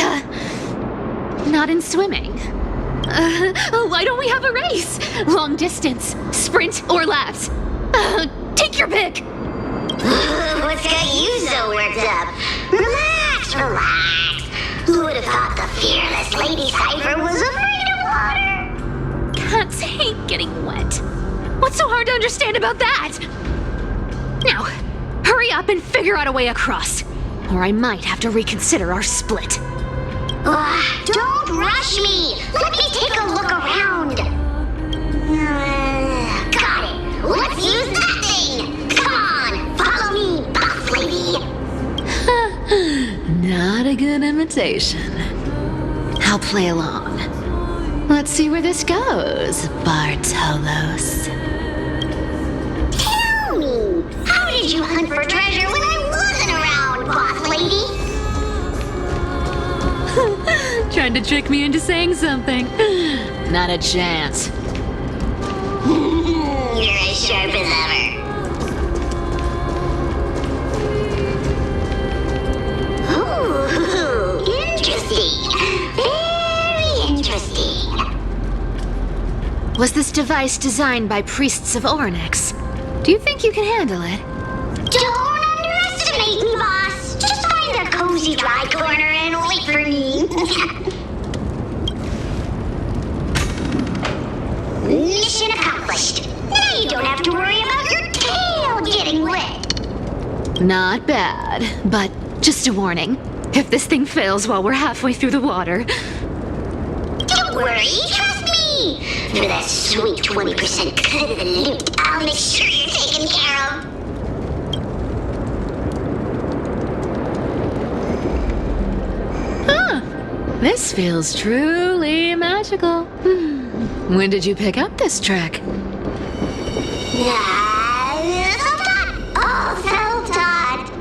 not in swimming. Why don't we have a race? Long distance, sprint, or laps? Take your pick! What's got you so worked up? Relax. Who would have thought cipher was afraid of water. Cats hate getting wet. What's so hard to understand about that? Now, hurry up and figure out a way across, or I might have to reconsider our split. Don't rush me! Let me take a look around! Got it! Let's use that thing! Come on! Follow me, boss lady! Not a good imitation. I'll play along. Let's see where this goes, Bartolos. Tell me, how did you hunt for treasure when I wasn't around, boss lady? Trying to trick me into saying something. Not a chance. You're as sharp as ever. Ooh, interesting. Very interesting. Was this device designed by priests of Ornyx? Do you think you can handle it? Don't underestimate me, boss. Just find a cozy dry corner and wait for me. Mission accomplished. Now you don't have to worry about your tail getting wet. Not bad, but just a warning. If this thing fails while we're halfway through the water... Don't worry, trust me. For that sweet 20% cut of the loot, I'll make sure you're taken care of. Huh. This feels truly magical. When did you pick up this trick? Self-taught. All self-taught.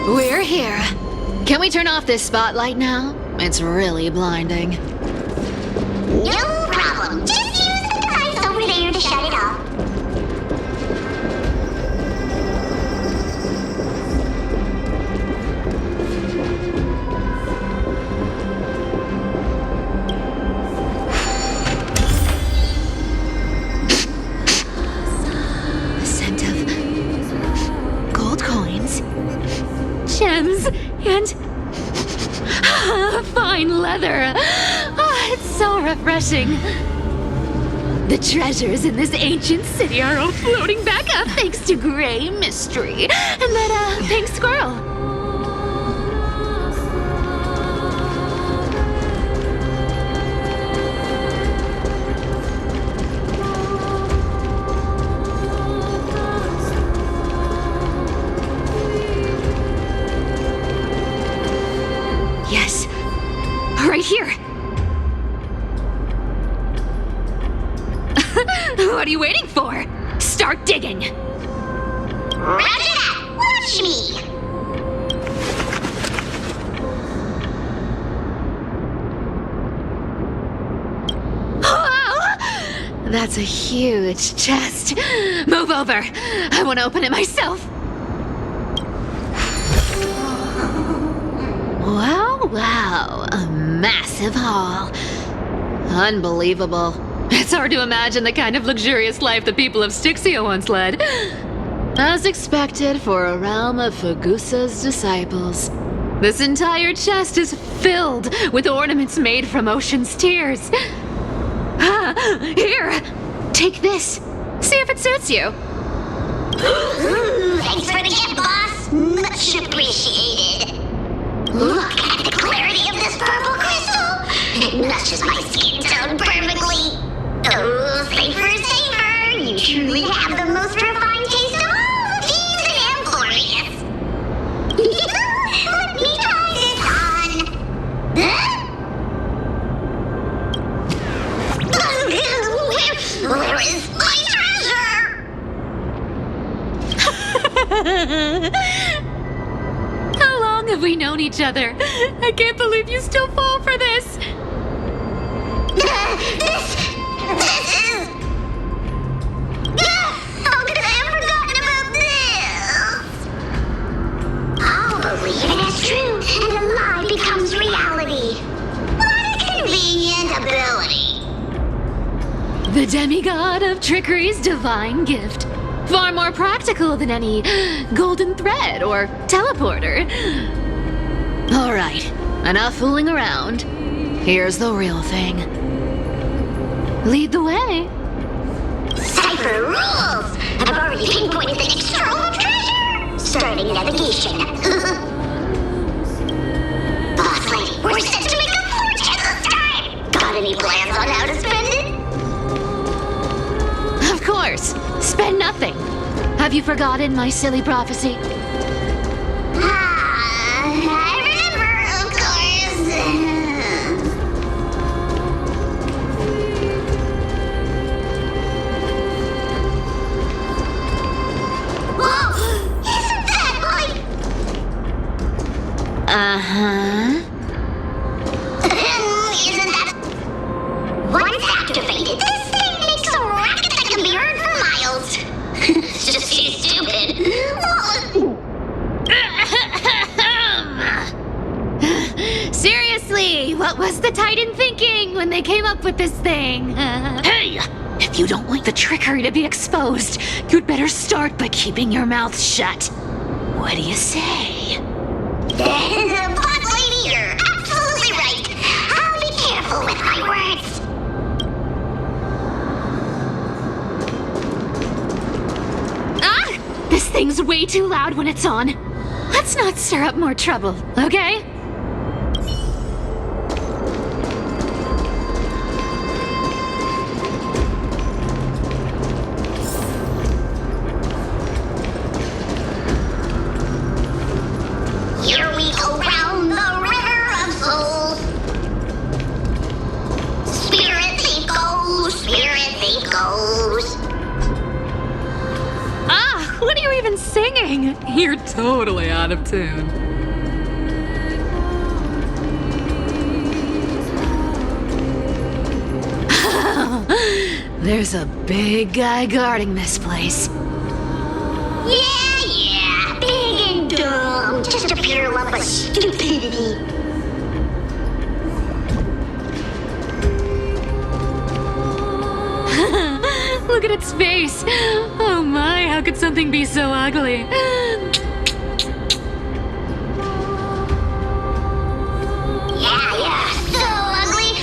We're here. Can we turn off this spotlight now? It's really blinding. No problem. Just use the device over there to shut it off. The scent of gold coins, gems, and fine leather. It's so refreshing. The treasures in this ancient city are all floating back up thanks to Grey Mystery and that pink squirrel. Yes, right here. What are you waiting for? Start digging. Roger that. Watch me. Wow! That's a huge chest. Move over. I want to open it myself. Wow, a massive haul. Unbelievable. It's hard to imagine the kind of luxurious life the people of Styxia once led. As expected for a realm of Fagusa's disciples. This entire chest is filled with ornaments made from ocean's tears. Here, take this. See if it suits you. Thanks for the gift, boss. Much appreciated. Look at the clarity of this purple crystal. It matches my skin tone perfectly. Oh, safer. You truly have the most refined taste of all the thieves in amphoreus. Let me try this on. Where is my treasure? How long have we known each other? I can't believe you still fall for this. This is... How could I have forgotten about this? I'll believe it as true, and a lie becomes demigod of trickery's divine gift. Far more practical than any golden thread or teleporter. All right, enough fooling around. Here's the real thing. Lead the way. Cipher rules! I've already pinpointed the next trove of treasure! Starting navigation. Boss lady, we're set to make a fortune this time! Got any plans on how to spend it? Of course. Spend nothing. Have you forgotten my silly prophecy? I remember, of course. Uh-huh. Isn't that... Once activated, this thing makes a racket that can be heard for miles. It's just too stupid. Seriously, what was the Titan thinking when they came up with this thing? Hey! If you don't want the trickery to be exposed, you'd better start by keeping your mouth shut. What do you say? Boss lady, you're absolutely right. I'll be careful with my words. Ah! This thing's way too loud when it's on. Let's not stir up more trouble, okay? Here we go round the river of souls. Spirit thief goes, spirit thief goes. Ah, what are you even singing? You're totally out of tune. There's a big guy guarding this place. Yeah, big and dumb. Just a pure lump of stupidity. Look at its face. Oh my, how could something be so ugly? Yeah, so ugly.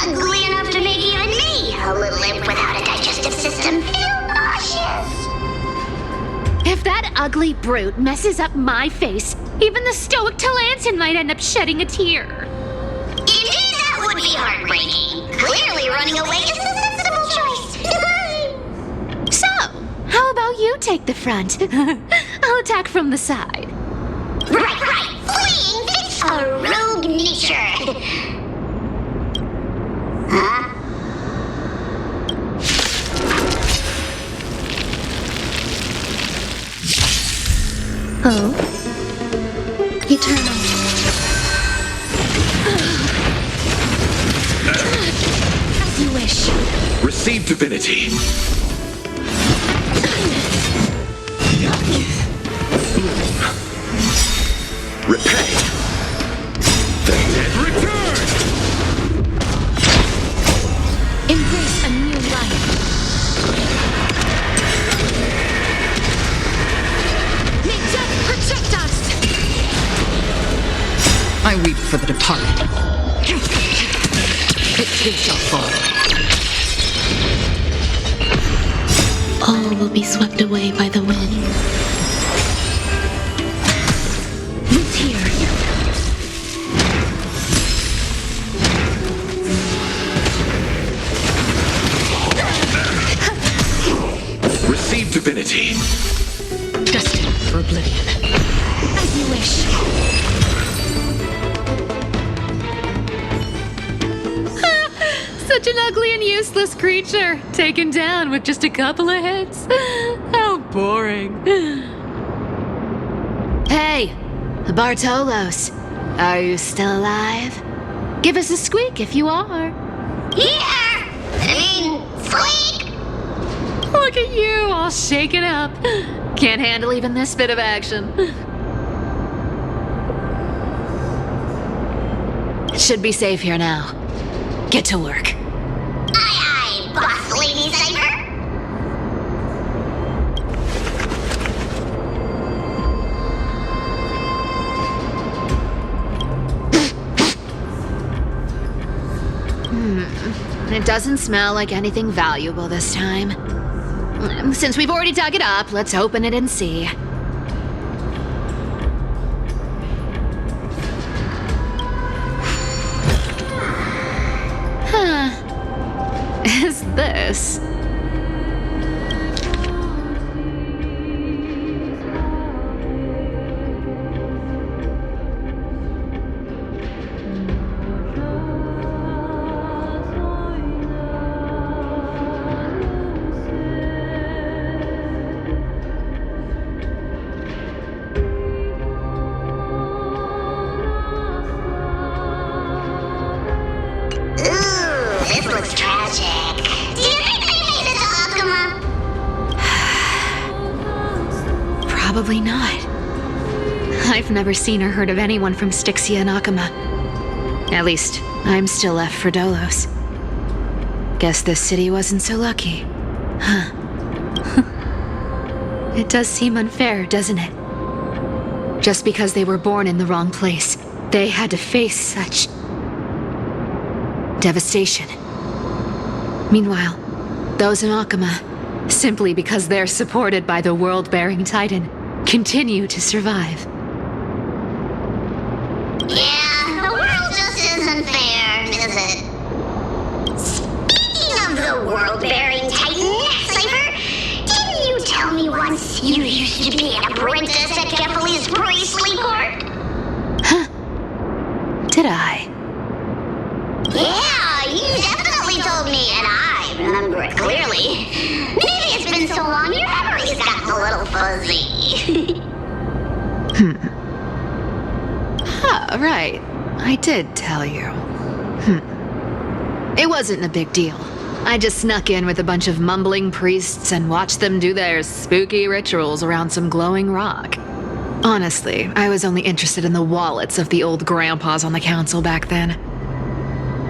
Ugly enough to make even me, a little imp without a digestive system, feel nauseous. If that ugly brute messes up my face, even the stoic Talantin might end up shedding a tear. Indeed, that would be heartbreaking. Clearly running away is the sensible choice. So, how about you take the front? I'll attack from the side. Right. Fleeing fits a rogue nature. Huh? Oh? Eternal. As you wish. Receive divinity. Repay. The dead return. Embrace a new life. May death protect us! I weep for the departed. It too shall fall. All will be swept away by the wind. Root here. Receive divinity. Destined for oblivion. As you wish. Such an ugly and useless creature, taken down with just a couple of hits. How boring. Hey, Bartolos, are you still alive? Give us a squeak if you are. Squeak! Look at you, all shaken up. Can't handle even this bit of action. It should be safe here now. Get to work. Aye, boss lady Cipher. It doesn't smell like anything valuable this time. Since we've already dug it up, let's open it and see. Huh. Is this? Probably not. I've never seen or heard of anyone from Styxia and Akama. At least, I'm still left for Dolos. Guess this city wasn't so lucky. Huh. It does seem unfair, doesn't it? Just because they were born in the wrong place, they had to face such devastation. Meanwhile, those in Akama, simply because they're supported by the world-bearing Titan, continue to survive. Yeah, the world just isn't fair, is it? Speaking of the world-bearing Titan, Cipher, didn't you tell me once you used to be an apprentice at Kephal's priestly court? Huh? Did I? Yeah, you definitely told me, and I remember it clearly. Maybe it's been so long your memory's gotten a little fuzzy. Ah, right. I did tell you. It wasn't a big deal. I just snuck in with a bunch of mumbling priests and watched them do their spooky rituals around some glowing rock. Honestly, I was only interested in the wallets of the old grandpas on the council back then.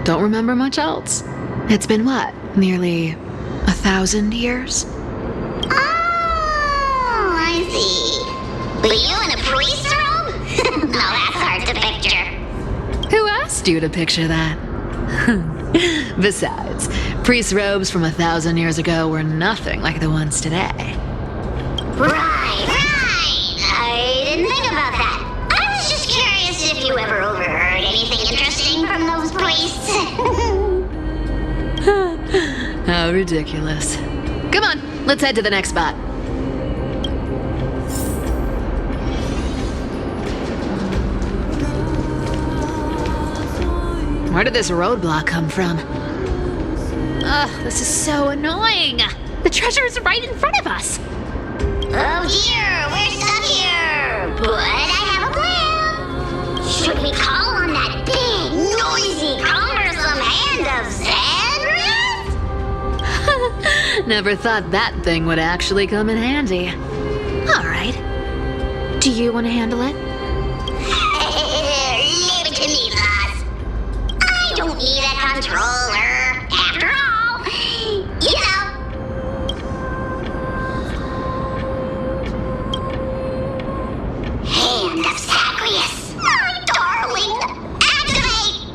Don't remember much else. It's been what, nearly 1,000 years? Oh, I see. But you in a priest robe? No, that's hard to picture. Who asked you to picture that? Besides, priest robes from 1,000 years ago were nothing like the ones today. Right. I didn't think about that. I was just curious if you ever overheard anything interesting from those priests. How ridiculous. Come on, let's head to the next spot. Where did this roadblock come from? Ugh, this is so annoying. The treasure is right in front of us. Oh dear, we're stuck here. But I have a plan. Should we call on that big, noisy, cumbersome hand of Zedrith? Never thought that thing would actually come in handy. All right. Do you want to handle it? Leave it to me, boss. I don't need a controller. After all, you know. Hand of Zagreus, my darling. Activate!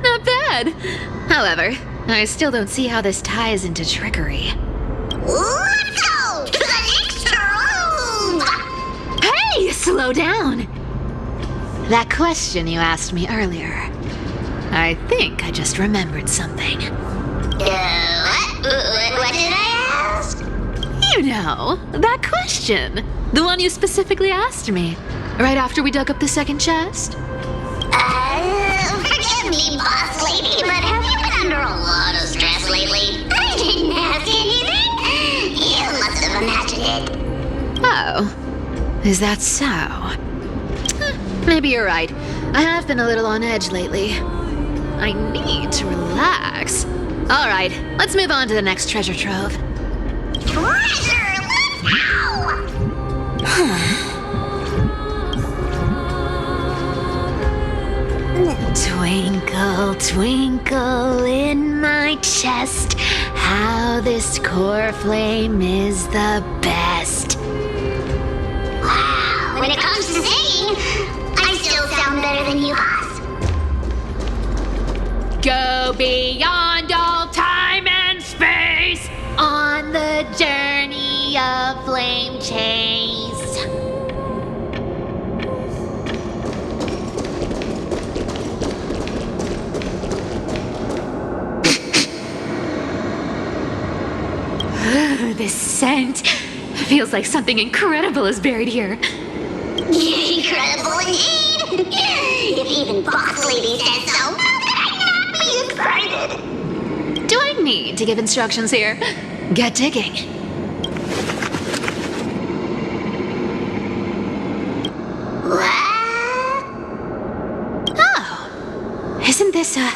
Not bad. However, I still don't see how this ties into trickery. Let's go to the next room! Hey, slow down! That question you asked me earlier. I think I just remembered something. What did I ask? You know, that question. The one you specifically asked me. Right after we dug up the second chest. Forgive me, crazy boss lady, but have you been under a lot of stress lately? I didn't ask anything. You must have imagined it. Oh, is that so? Maybe you're right. I have been a little on edge lately. I need to relax. All right, let's move on to the next treasure trove. Treasure, let's go! Twinkle, twinkle in my chest, how this core flame is the best. Wow, when it comes to singing, I still sound better than you, Haas. Go beyond all time and space on the journey of flame chase. This scent feels like something incredible is buried here. Incredible indeed! If even Boss Lady says so, how could I not be excited? Do I need to give instructions here? Get digging. What? Oh, isn't this a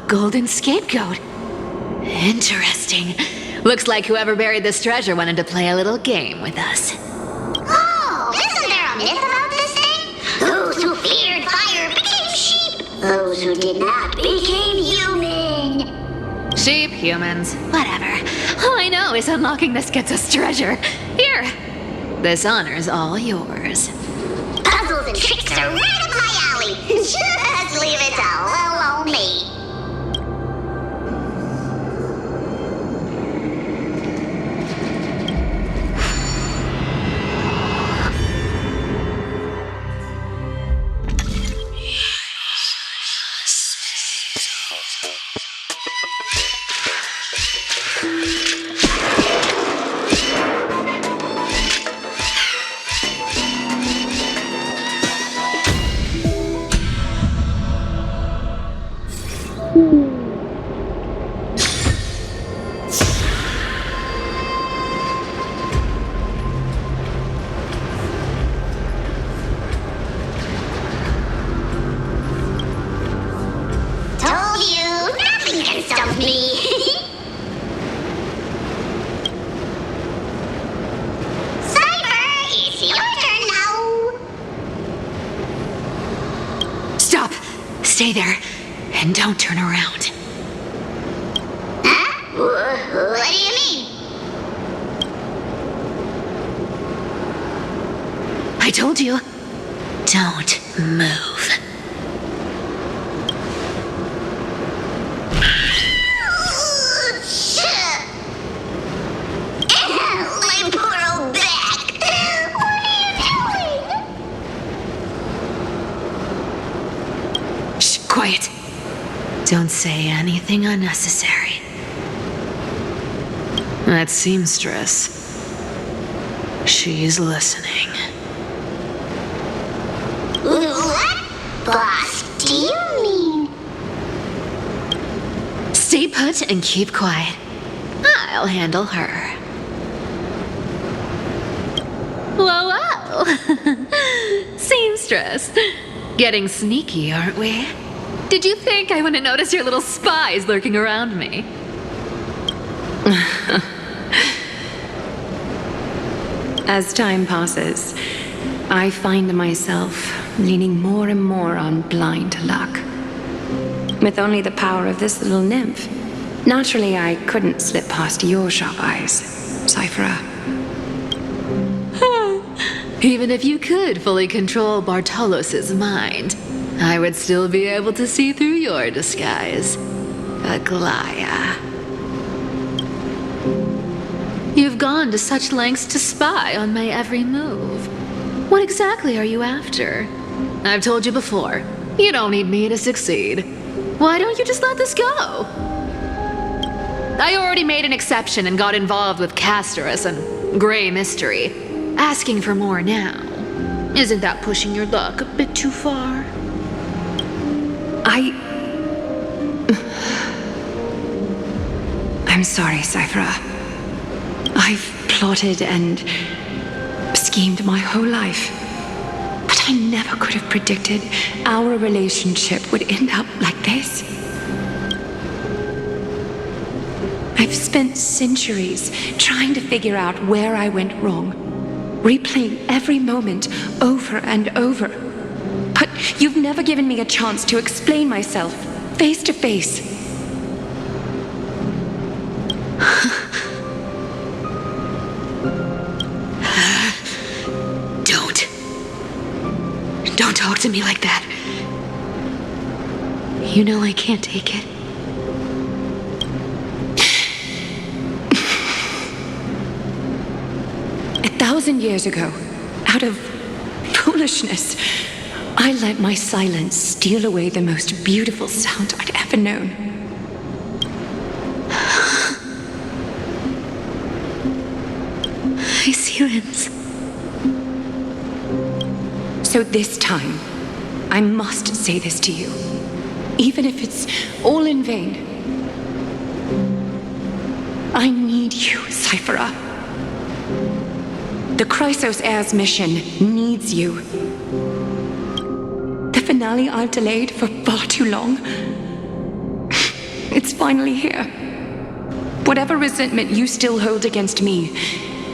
golden scapegoat? Interesting. Looks like whoever buried this treasure wanted to play a little game with us. Oh, isn't there a myth about this thing? Those who feared fire became sheep. Those who did not became human. Sheep, humans, whatever. All I know is unlocking this gets us treasure. Here, this honor's all yours. Puzzles and tricks are right up my alley. Just leave it to little old me. Stay there, and don't turn around. Huh? What do you mean? I told you, don't move. My poor old back. What are you doing? Shh, quiet. Don't say anything unnecessary. That seamstress. She's listening. What? Boss, do you mean? Stay put and keep quiet. I'll handle her. Whoa, whoa! Seamstress. Getting sneaky, aren't we? Did you think I wouldn't notice your little spies lurking around me? As time passes, I find myself leaning more and more on blind luck. With only the power of this little nymph, naturally I couldn't slip past your sharp eyes, Cipher. Even if you could fully control Bartolos's mind, I would still be able to see through your disguise, Aglaea. You've gone to such lengths to spy on my every move. What exactly are you after? I've told you before, you don't need me to succeed. Why don't you just let this go? I already made an exception and got involved with castorice and gray mystery. Asking for more now. Isn't that pushing your luck a bit too far? I'm sorry, Cipher. I've plotted and schemed my whole life. But I never could have predicted our relationship would end up like this. I've spent centuries trying to figure out where I went wrong, replaying every moment over and over. But you've never given me a chance to explain myself face to face. Don't talk to me like that. You know I can't take it. 1,000 years ago, out of foolishness, I let my silence steal away the most beautiful sound I'd ever known. Hyacines. So this time, I must say this to you, even if it's all in vain. I need you, Cipher. The Chrysos Heirs mission needs you. The finale I've delayed for far too long. It's finally here. Whatever resentment you still hold against me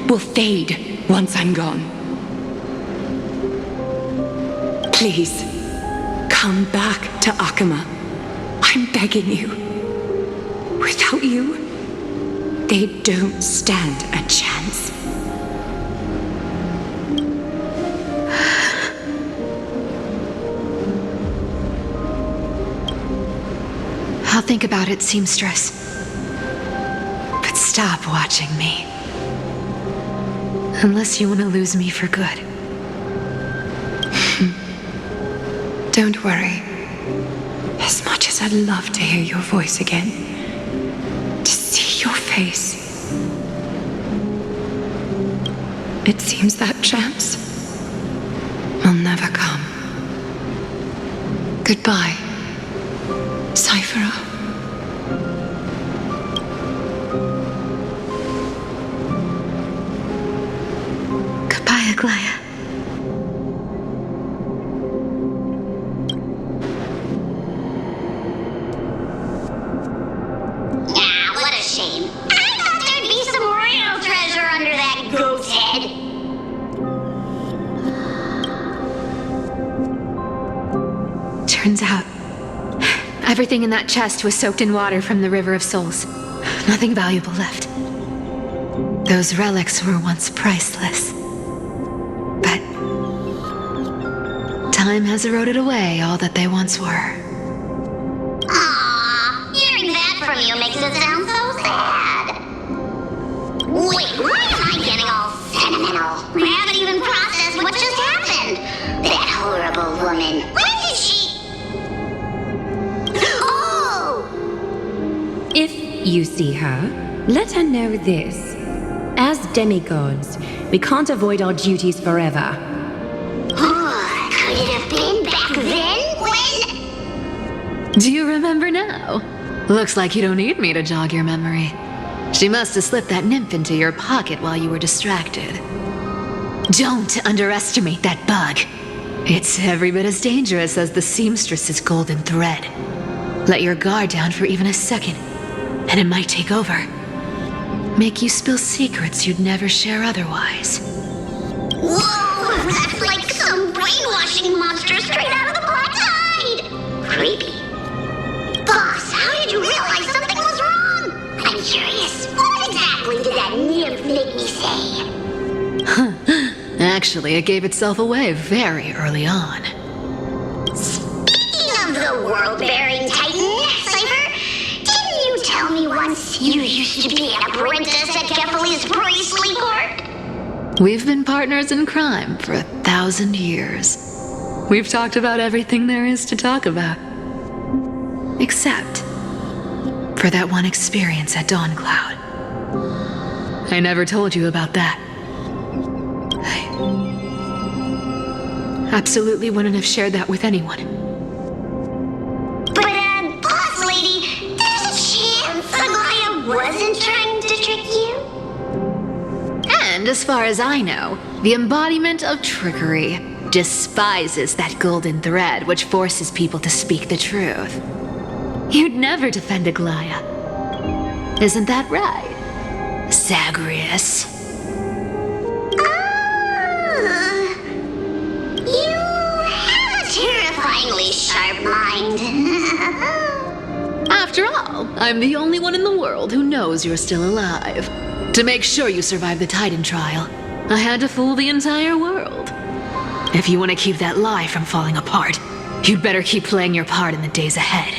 will fade once I'm gone. Please, come back to Akama. I'm begging you. Without you, they don't stand a chance. I'll think about it, seamstress. But stop watching me. Unless you want to lose me for good. Don't worry. As much as I'd love to hear your voice again, to see your face, it seems that chance will never come. Goodbye, Cipher. Goodbye, Aglaea. What a shame. I thought there'd be some real treasure under that goat's head. Turns out, everything in that chest was soaked in water from the River of Souls. Nothing valuable left. Those relics were once priceless. But time has eroded away all that they once were. Aww, hearing that from you makes it sound so sad. Wait, why am I getting all sentimental? I haven't even processed what just happened. That horrible woman. Where did she... Oh! If you see her, let her know this. As demigods, we can't avoid our duties forever. Could it have been back then when... Do you remember now? Looks like you don't need me to jog your memory. She must have slipped that nymph into your pocket while you were distracted. Don't underestimate that bug. It's every bit as dangerous as the seamstress's golden thread. Let your guard down for even a second, and it might take over. Make you spill secrets you'd never share otherwise. Whoa, that's like some brainwashing monster straight out of the Black Tide! Creepy. Boss, how did you realize something was wrong? I'm curious, what exactly did that nymph make me say? Actually, it gave itself away very early on. Speaking of the world-bearing titan, Cipher, didn't you tell me once you used to be an apprentice at Kephalie's priestly court? We've been partners in crime for 1,000 years. We've talked about everything there is to talk about. Except for that one experience at Dawncloud. I never told you about that. I absolutely wouldn't have shared that with anyone. But, boss lady, as far as I know, the embodiment of trickery despises that golden thread which forces people to speak the truth. You'd never defend Aglaea. Isn't that right, Zagreus? You have a terrifyingly sharp mind. After all, I'm the only one in the world who knows you're still alive. To make sure you survive the Titan trial, I had to fool the entire world. If you want to keep that lie from falling apart, you'd better keep playing your part in the days ahead.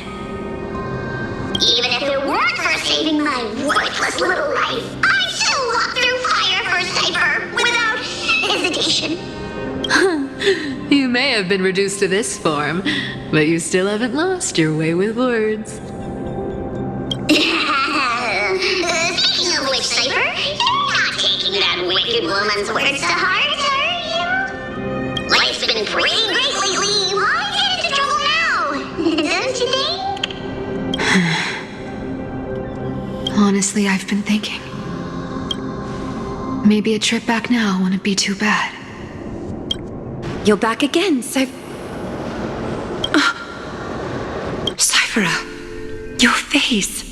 Even if it weren't for saving my worthless little life, I'd still walk through fire for Cipher without hesitation. You may have been reduced to this form, but you still haven't lost your way with words. Speaking of which, Cipher, you're not taking that wicked woman's words to heart, are you? Life's been pretty great lately. Why get into trouble now? Don't you think? Honestly, I've been thinking. Maybe a trip back now wouldn't be too bad. You're back again, Cyphera, your face.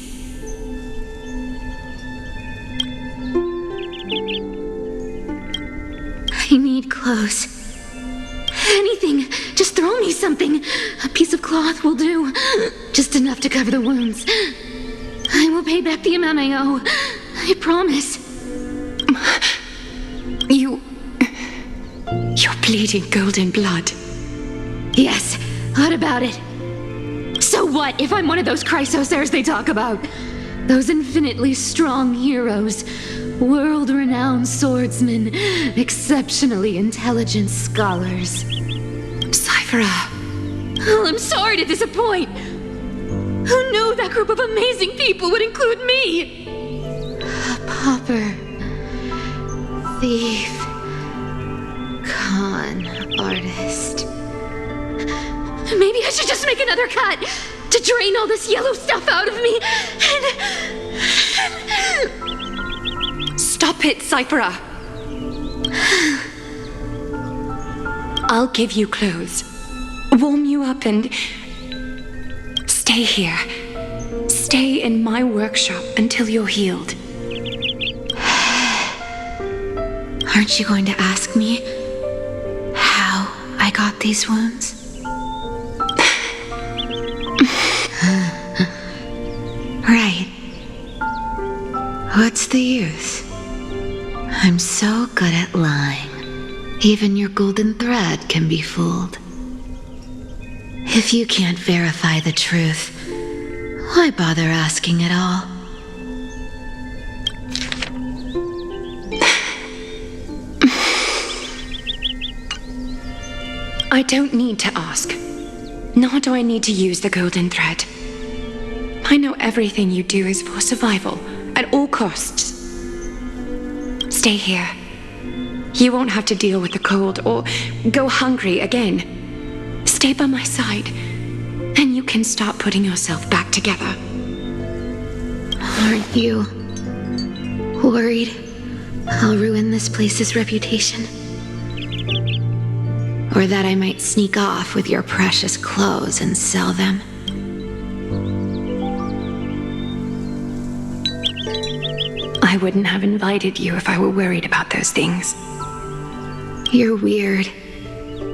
I need clothes. Anything. Just throw me something. A piece of cloth will do. Just enough to cover the wounds. I will pay back the amount I owe. I promise. You're bleeding golden blood. Yes, what about it? So what if I'm one of those chrysosers they talk about? Those infinitely strong heroes, world-renowned swordsmen, exceptionally intelligent scholars. Cyphera. Oh, I'm sorry to disappoint. Who knew that group of amazing people would include me? A pauper, thief, con artist. Maybe I should just make another cut to drain all this yellow stuff out of me and... Stop it, Cyphera. I'll give you clothes, warm you up, and stay here. Stay in my workshop until you're healed. Aren't you going to ask me how I got these wounds? Right. What's the use? I'm so good at lying. Even your golden thread can be fooled. If you can't verify the truth, why bother asking at all? I don't need to ask. Nor do I need to use the golden thread. I know everything you do is for survival, at all costs. Stay here. You won't have to deal with the cold or go hungry again. Stay by my side, and you can start putting yourself back together. Aren't you worried I'll ruin this place's reputation? Or that I might sneak off with your precious clothes and sell them? I wouldn't have invited you if I were worried about those things. You're weird,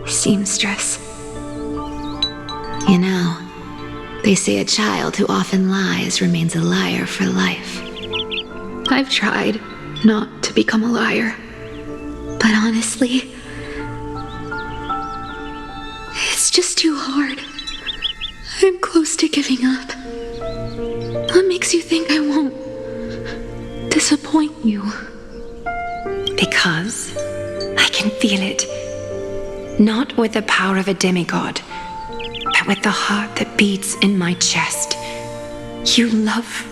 seamstress. You know, they say a child who often lies remains a liar for life. I've tried not to become a liar, but honestly, it's just too hard. I'm close to giving up. What makes you think I won't disappoint you? Because I can feel it. Not with the power of a demigod, but with the heart that beats in my chest. You love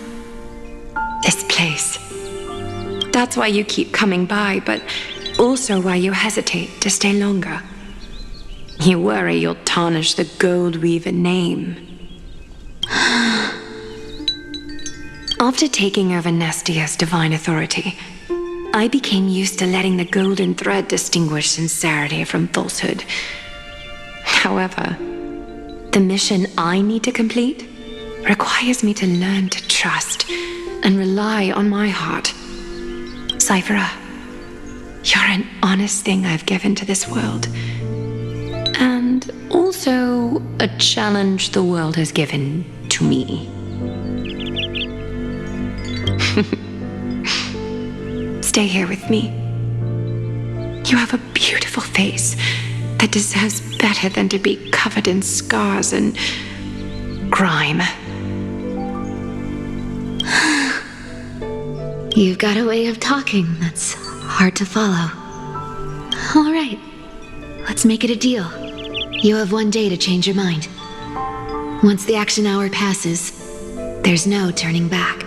this place. That's why you keep coming by, but also why you hesitate to stay longer. You worry you'll tarnish the Gold Weaver name. After taking over Nestia's divine authority, I became used to letting the golden thread distinguish sincerity from falsehood. However, the mission I need to complete requires me to learn to trust and rely on my heart. Cipher, you're an honest thing I've given to this world. And also a challenge the world has given to me. Stay here with me. You have a beautiful face that deserves better than to be covered in scars and grime. You've got a way of talking that's hard to follow. All right, let's make it a deal. You have 1 day to change your mind. Once the action hour passes, there's no turning back.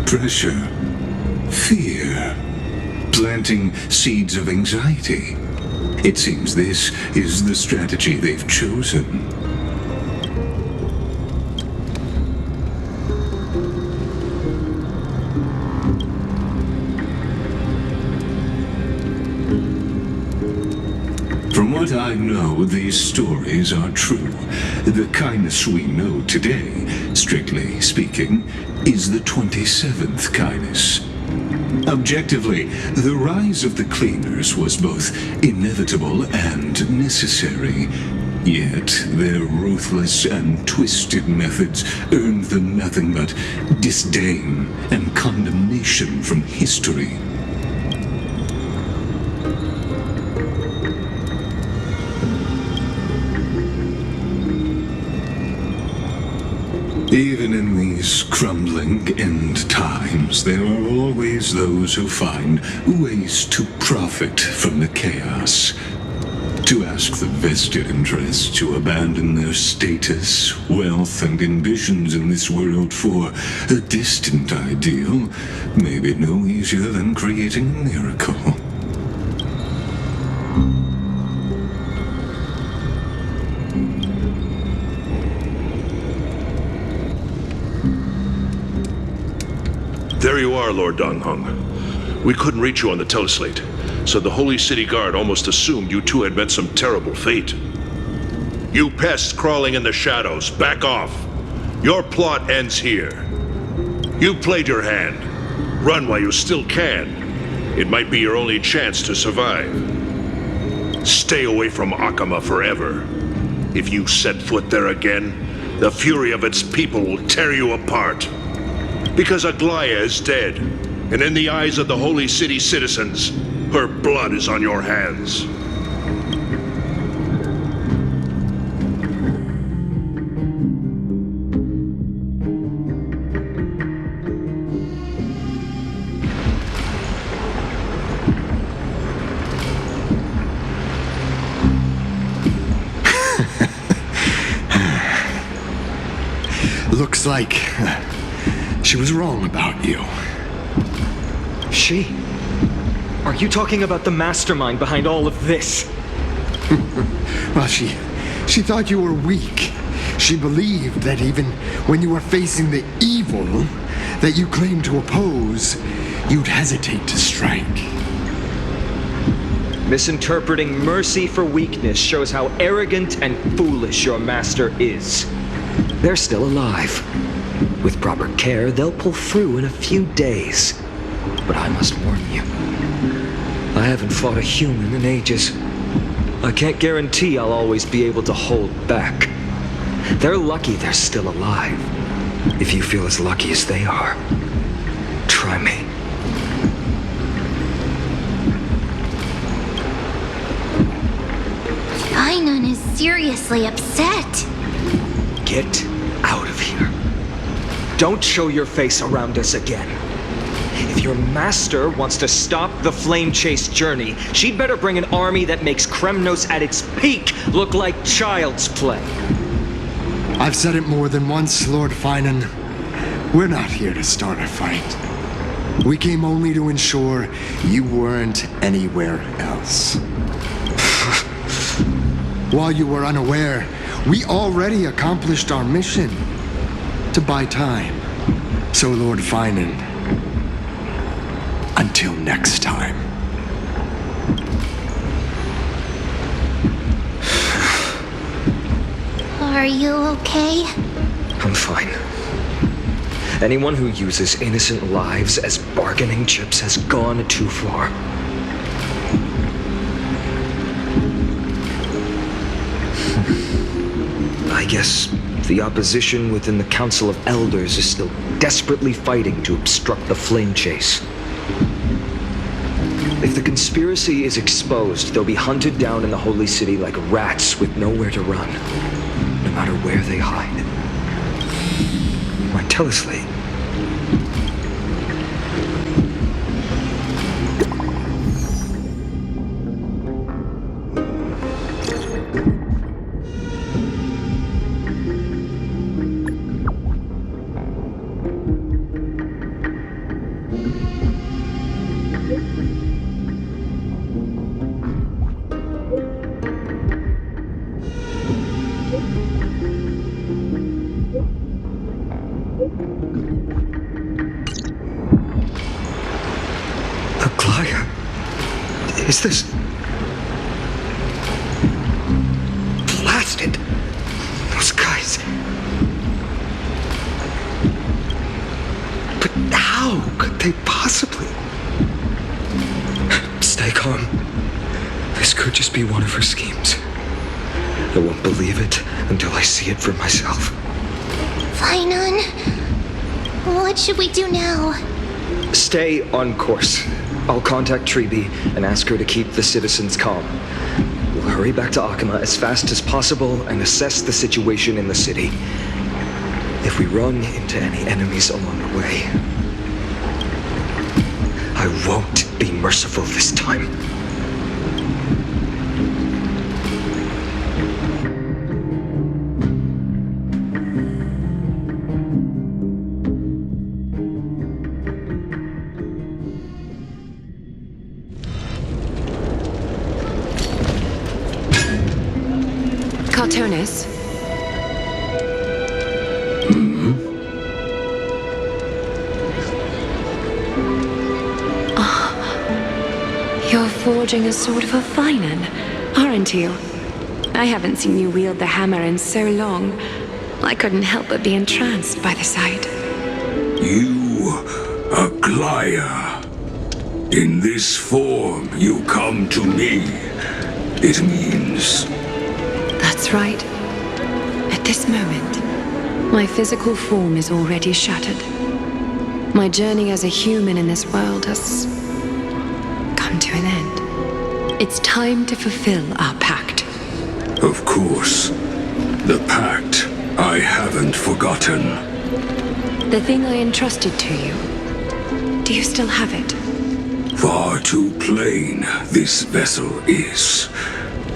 Pressure, fear, planting seeds of anxiety. It seems this is the strategy they've chosen. From what I know, these stories are true. The kindness we know today, strictly speaking, is the 27th kindness. Objectively, the rise of the cleaners was both inevitable and necessary. Yet their ruthless and twisted methods earned them nothing but disdain and condemnation from history. Even in these crumbling end times, there are always those who find ways to profit from the chaos. To ask the vested interests to abandon their status, wealth, and ambitions in this world for a distant ideal may be no easier than creating a miracle. There you are, Lord Donghung. We couldn't reach you on the teleslate, so the Holy City Guard almost assumed you two had met some terrible fate. You pests crawling in the shadows, back off. Your plot ends here. You played your hand. Run while you still can. It might be your only chance to survive. Stay away from Akama forever. If you set foot there again, the fury of its people will tear you apart. Because Aglaea is dead, and in the eyes of the Holy City citizens, her blood is on your hands. Looks like she was wrong about you. She? Are you talking about the mastermind behind all of this? Well, she thought you were weak. She believed that even when you were facing the evil that you claimed to oppose, you'd hesitate to strike. Misinterpreting mercy for weakness shows how arrogant and foolish your master is. They're still alive. With proper care, they'll pull through in a few days. But I must warn you, I haven't fought a human in ages. I can't guarantee I'll always be able to hold back. They're lucky they're still alive. If you feel as lucky as they are, try me. Phainon is seriously upset. Get out of here. don't show your face around us again. If your master wants to stop the flame chase journey, she'd better bring an army that makes Kremnos at its peak look like child's play. I've said it more than once, Lord Phainon. We're not here to start a fight. We came only to ensure you weren't anywhere else. While you were unaware, we already accomplished our mission to buy time. So, Lord Phainon, until next time. Are you okay? I'm fine. Anyone who uses innocent lives as bargaining chips has gone too far. I guess the opposition within the Council of Elders is still desperately fighting to obstruct the flame chase. If the conspiracy is exposed, they'll be hunted down in the Holy City like rats with nowhere to run, no matter where they hide. Why, tell us, Lee. Aglaea? Is this... blasted? Those guys... But how could they possibly... Stay calm. This could just be one of her schemes. I won't believe it until I see it for myself. Phainon, what should we do now? Stay on course. I'll contact Tribbie and ask her to keep the citizens calm. We'll hurry back to Akima as fast as possible and assess the situation in the city. If we run into any enemies along the way, I won't be merciful this time. Cartonis? You're forging a sword for Phainon, aren't you? I haven't seen you wield the hammer in so long. I couldn't help but be entranced by the sight. You, Aglaea. In this form you come to me. It means... That's right. At this moment, my physical form is already shattered. My journey as a human in this world has come to an end. It's time to fulfill our pact. Of course. The pact I haven't forgotten. The thing I entrusted to you. Do you still have it? Far too plain this vessel is.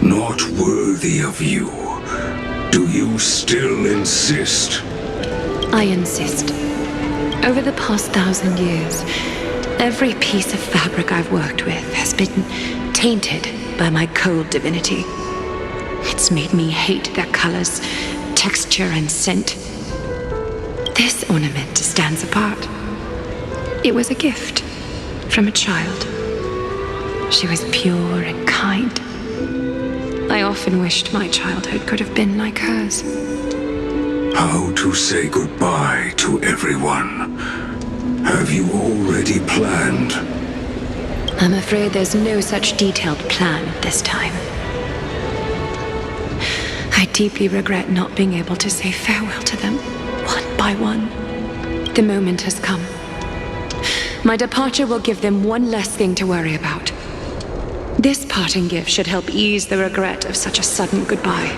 Not worthy of you. Do you still insist? I insist. Over the past 1,000 years, every piece of fabric I've worked with has been tainted by my cold divinity. It's made me hate their colors, texture, and scent. This ornament stands apart. It was a gift from a child. She was pure and kind. I often wished my childhood could have been like hers. How to say goodbye to everyone? Have you already planned? I'm afraid there's no such detailed plan this time. I deeply regret not being able to say farewell to them, one by one. The moment has come. My departure will give them one less thing to worry about. This parting gift should help ease the regret of such a sudden goodbye.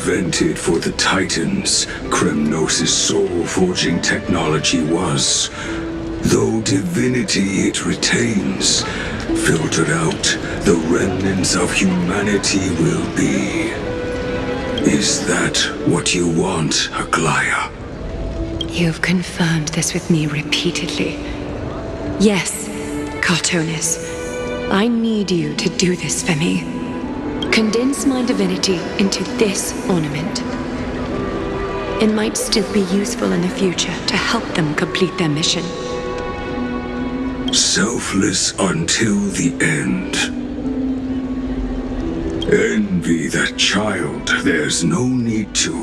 invented for the Titans, Kremnos' soul-forging technology was. Though divinity it retains, filtered out, the remnants of humanity will be. Is that what you want, Aglaea? You've confirmed this with me repeatedly. Yes, Cartonis. I need you to do this for me. Condense my divinity into this ornament. It might still be useful in the future to help them complete their mission. Selfless until the end. Envy that child, there's no need to.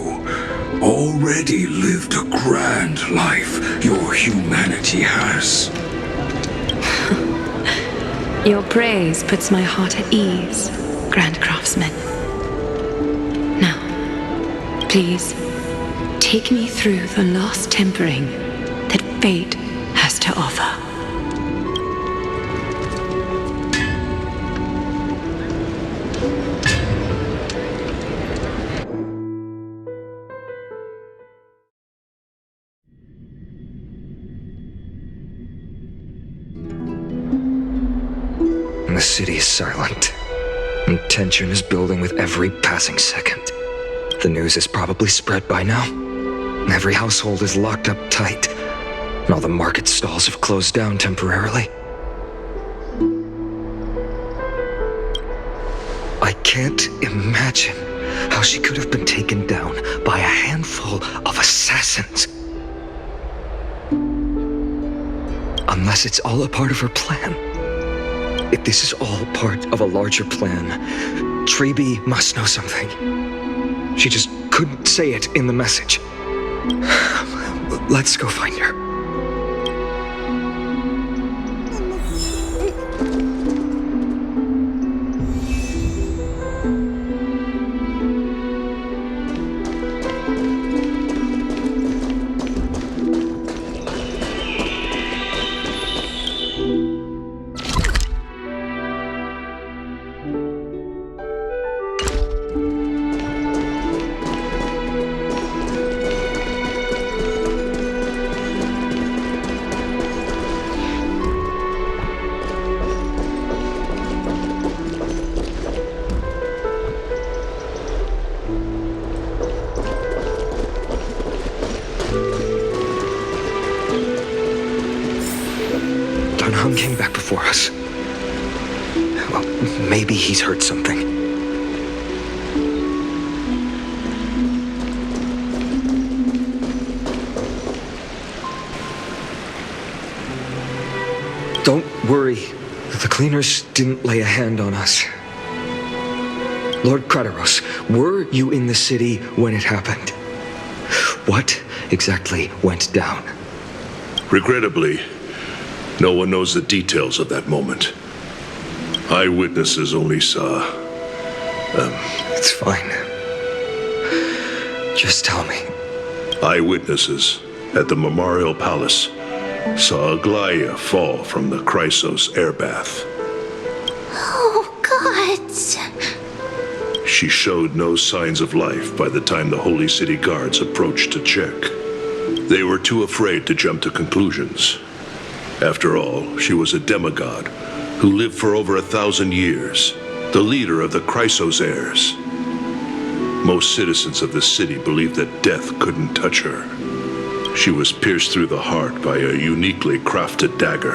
Already lived a grand life your humanity has. Your praise puts my heart at ease, Grand Craftsman. Now, please, take me through the lost tempering that fate has to offer. The city is silent, and tension is building with every passing second. The news is probably spread by now. Every household is locked up tight, and all the market stalls have closed down temporarily. I can't imagine how she could have been taken down by a handful of assassins. Unless it's all a part of her plan. If this is all part of a larger plan, Tribbie must know something. She just couldn't say it in the message. Let's go find her. Came back before us. Well, maybe he's heard something. Don't worry. The cleaners didn't lay a hand on us. Lord Krateros, were you in the city when it happened? What exactly went down? Regrettably, no one knows the details of that moment. Eyewitnesses only saw... It's fine. Just tell me. Eyewitnesses at the Memorial Palace saw Aglaea fall from the Chrysos air bath. Oh, gods. She showed no signs of life by the time the Holy City guards approached to check. They were too afraid to jump to conclusions. After all, she was a demigod who lived for over 1,000 years, the leader of the Chrysos heirs. Most citizens of the city believed that death couldn't touch her. She was pierced through the heart by a uniquely crafted dagger.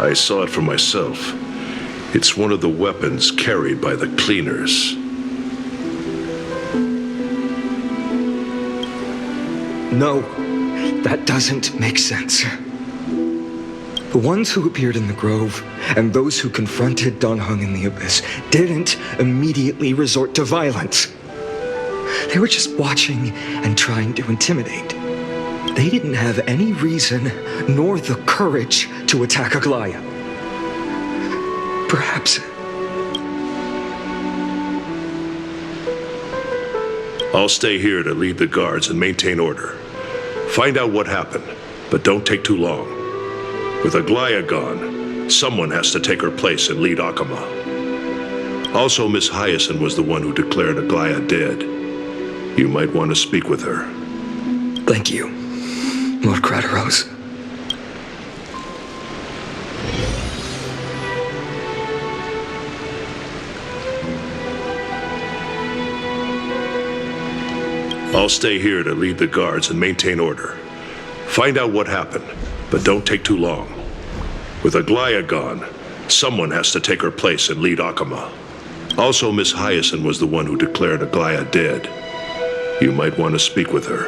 I saw it for myself. It's one of the weapons carried by the cleaners. No, that doesn't make sense. The ones who appeared in the grove and those who confronted Donhung in the abyss didn't immediately resort to violence. They were just watching and trying to intimidate. They didn't have any reason nor the courage to attack Aglaea. Perhaps... I'll stay here to lead the guards and maintain order. Find out what happened, but don't take too long. With Aglaea gone, someone has to take her place and lead Akama. Also, Miss Hyacine was the one who declared Aglaea dead. You might want to speak with her. Thank you, Lord Crateros. I'll stay here to lead the guards and maintain order. Find out what happened, but don't take too long. With Aglaea gone, someone has to take her place and lead Akama. Also, Miss Hyacine was the one who declared Aglaea dead. You might want to speak with her.